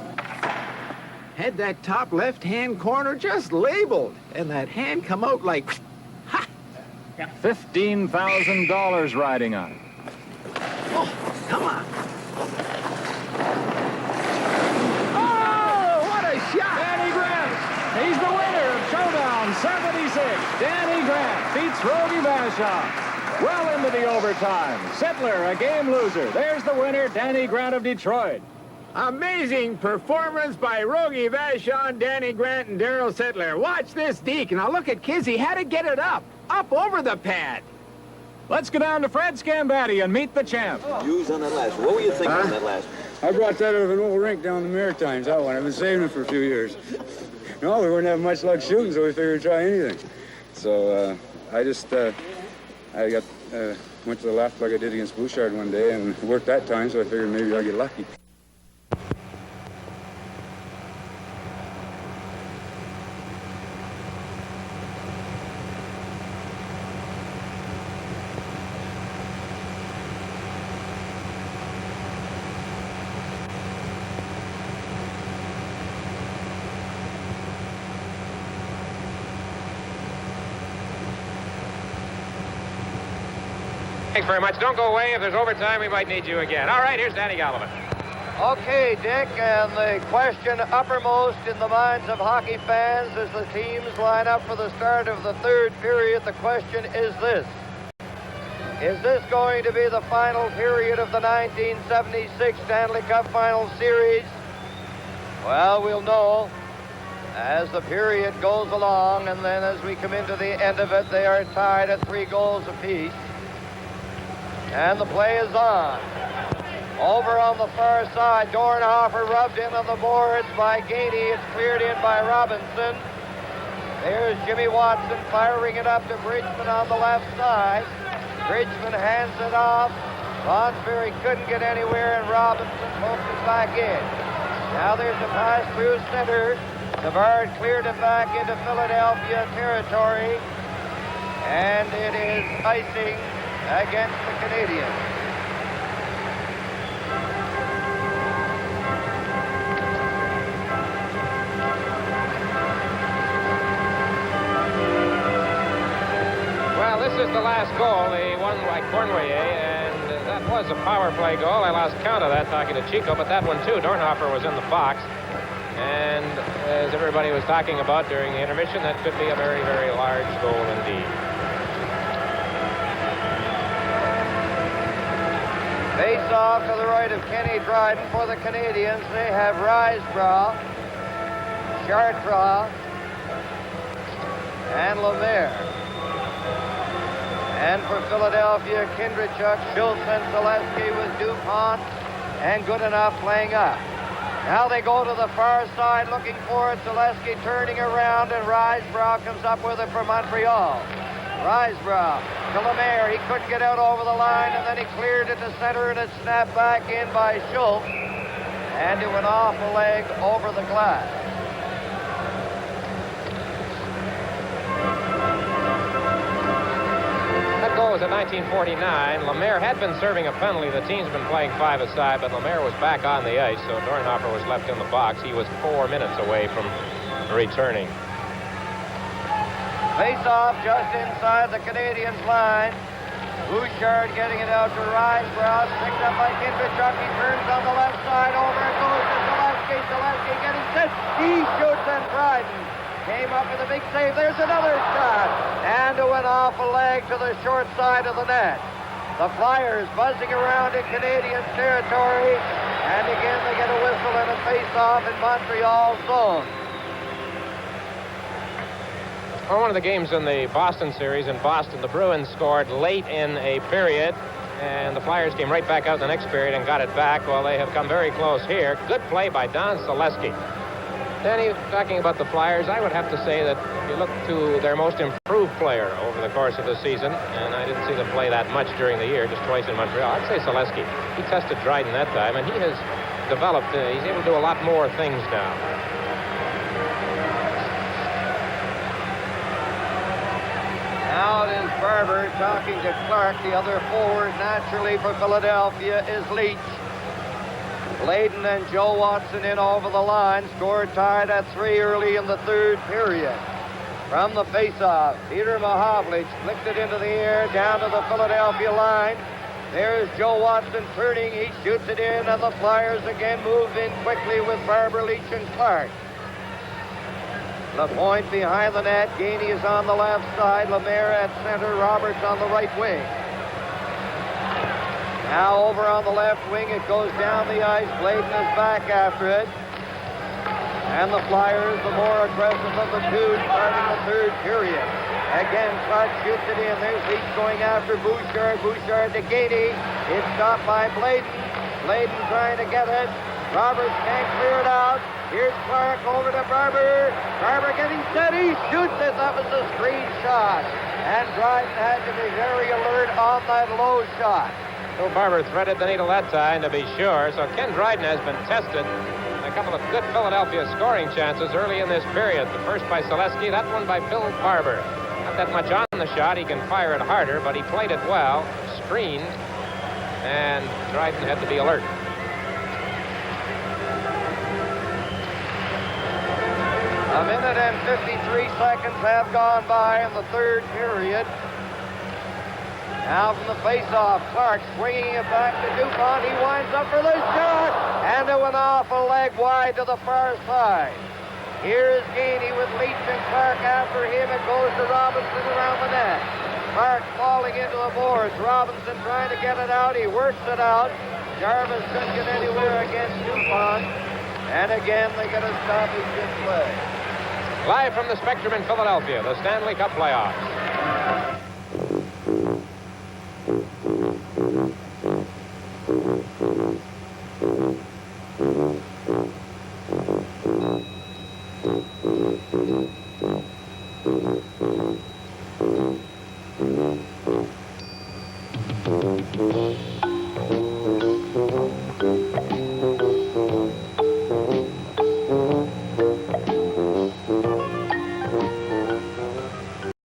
Had that top left-hand corner just labeled, and that hand come out like, ha! $15,000 riding on it. Oh, come on. Oh, what a shot! Danny Grant, he's the winner of Showdown 76. Danny Grant beats Rogie Vachon. Well into the overtime. Sittler, a game loser. There's the winner, Danny Grant of Detroit. Amazing performance by Rogie Vachon, Danny Grant, and Darrell Sittler. Watch this deke. Now look at Kizzy. Had to get it up over the pad. Let's go down to Fred Scambatti and meet the champ. Use on that last one. What were you thinking on that last one? I brought that out of an old rink down in the Maritimes, that one. I've been saving it for a few years. No, we weren't having much luck shooting, so we figured we'd try anything. So I just, went to the left like I did against Bouchard one day and worked that time, so I figured maybe I'll get lucky. Thanks very much. Don't go away. If there's overtime, we might need you again. All right, here's Danny Gallivan. Okay, Dick, and the question uppermost in the minds of hockey fans as the teams line up for the start of the third period, the question is this. Is this going to be the final period of the 1976 Stanley Cup Final Series? Well, we'll know as the period goes along, and then as we come into the end of it, they are tied at 3 goals apiece. And the play is on. Over on the far side, Dornhofer rubbed in on the boards by Gainey. It's cleared in by Robinson. There's Jimmy Watson firing it up to Bridgman on the left side. Bridgman hands it off. Lonsberry couldn't get anywhere, and Robinson poked it back in. Now there's a pass through center. Savard cleared it back into Philadelphia territory, and it is icing against the Canadiens. Well, this is the last goal, the one by Cornway, and that was a power play goal. I lost count of that talking to Chico, but that one too. Dornhofer was in the box, and as everybody was talking about during the intermission, that could be a very, very large goal indeed. Face off to the right of Kenny Dryden for the Canadiens. They have Risebrough, Chartrand, and Lemaire. And for Philadelphia, Kindrachuk, Schultz, and Zaleski with DuPont and Goodenough playing up. Now they go to the far side looking for it. Zaleski turning around, and Risebrough comes up with it for Montreal. Risebrough to Lemaire. He couldn't get out over the line, and then he cleared it to center, and it snapped back in by Schultz. And it went off a leg over the glass. That goal was in 1949. Lemaire had been serving a penalty. The team's been playing 5-a-side, but Lemaire was back on the ice, so Dornhofer was left in the box. He was 4 minutes away from returning. Face-off just inside the Canadiens' line. Bouchard getting it out to Risebrough. Picked up by Kindrachuk. He turns on the left side. Over it goes to Zaleski. Zaleski getting set. He shoots, and Dryden came up with a big save. There's another shot. And it went off a leg to the short side of the net. The Flyers buzzing around in Canadian territory. And again they get a whistle and a face-off in Montreal's zone. On one of the games in the Boston series in Boston, the Bruins scored late in a period, and the Flyers came right back out the next period and got it back. Well, they have come very close here. Good play by Don Zaleski. Danny, talking about the Flyers, I would have to say that if you look to their most improved player over the course of the season, and I didn't see them play that much during the year, just twice in Montreal, I'd say Zaleski. He tested Dryden that time, and he has developed, he's able to do a lot more things now. Now it is Barber talking to Clark. The other forward, naturally, for Philadelphia is Leach. Bladen and Joe Watson in over the line. Score tied at 3 early in the third period. From the faceoff, Peter Mahovlich flicked it into the air down to the Philadelphia line. There's Joe Watson turning. He shoots it in, and the Flyers again move in quickly with Barber, Leach, and Clark. The point behind the net. Gainey is on the left side. Lemaire at center. Roberts on the right wing. Now over on the left wing, it goes down the ice. Bladen is back after it. And the Flyers, the more aggressive of the two, starting the third period. Again, Clark shoots it in. There's Leach going after Bouchard. Bouchard to Gainey. It's stopped by Bladen. Bladen trying to get it. Roberts can't clear it out. Here's Clark over to Barber. Barber getting set. He shoots it. That was a screen shot. And Dryden had to be very alert on that low shot. So Barber threaded the needle that time, to be sure. So Ken Dryden has been tested. A couple of good Philadelphia scoring chances early in this period. The first by Zaleski, that one by Bill Barber. Not that much on the shot. He can fire it harder, but he played it well, screened, and Dryden had to be alert. A minute and 53 seconds have gone by in the third period. Now from the face-off, Clark swinging it back to DuPont. He winds up for the shot, and it went off a leg wide to the far side. Here is Gainey with Leach and Clark after him. It goes to Robinson around the net. Clark falling into the boards. Robinson trying to get it out. He works it out. Jarvis couldn't get anywhere against DuPont. And again, they get a stoppage in play. Live from the Spectrum in Philadelphia, the Stanley Cup playoffs.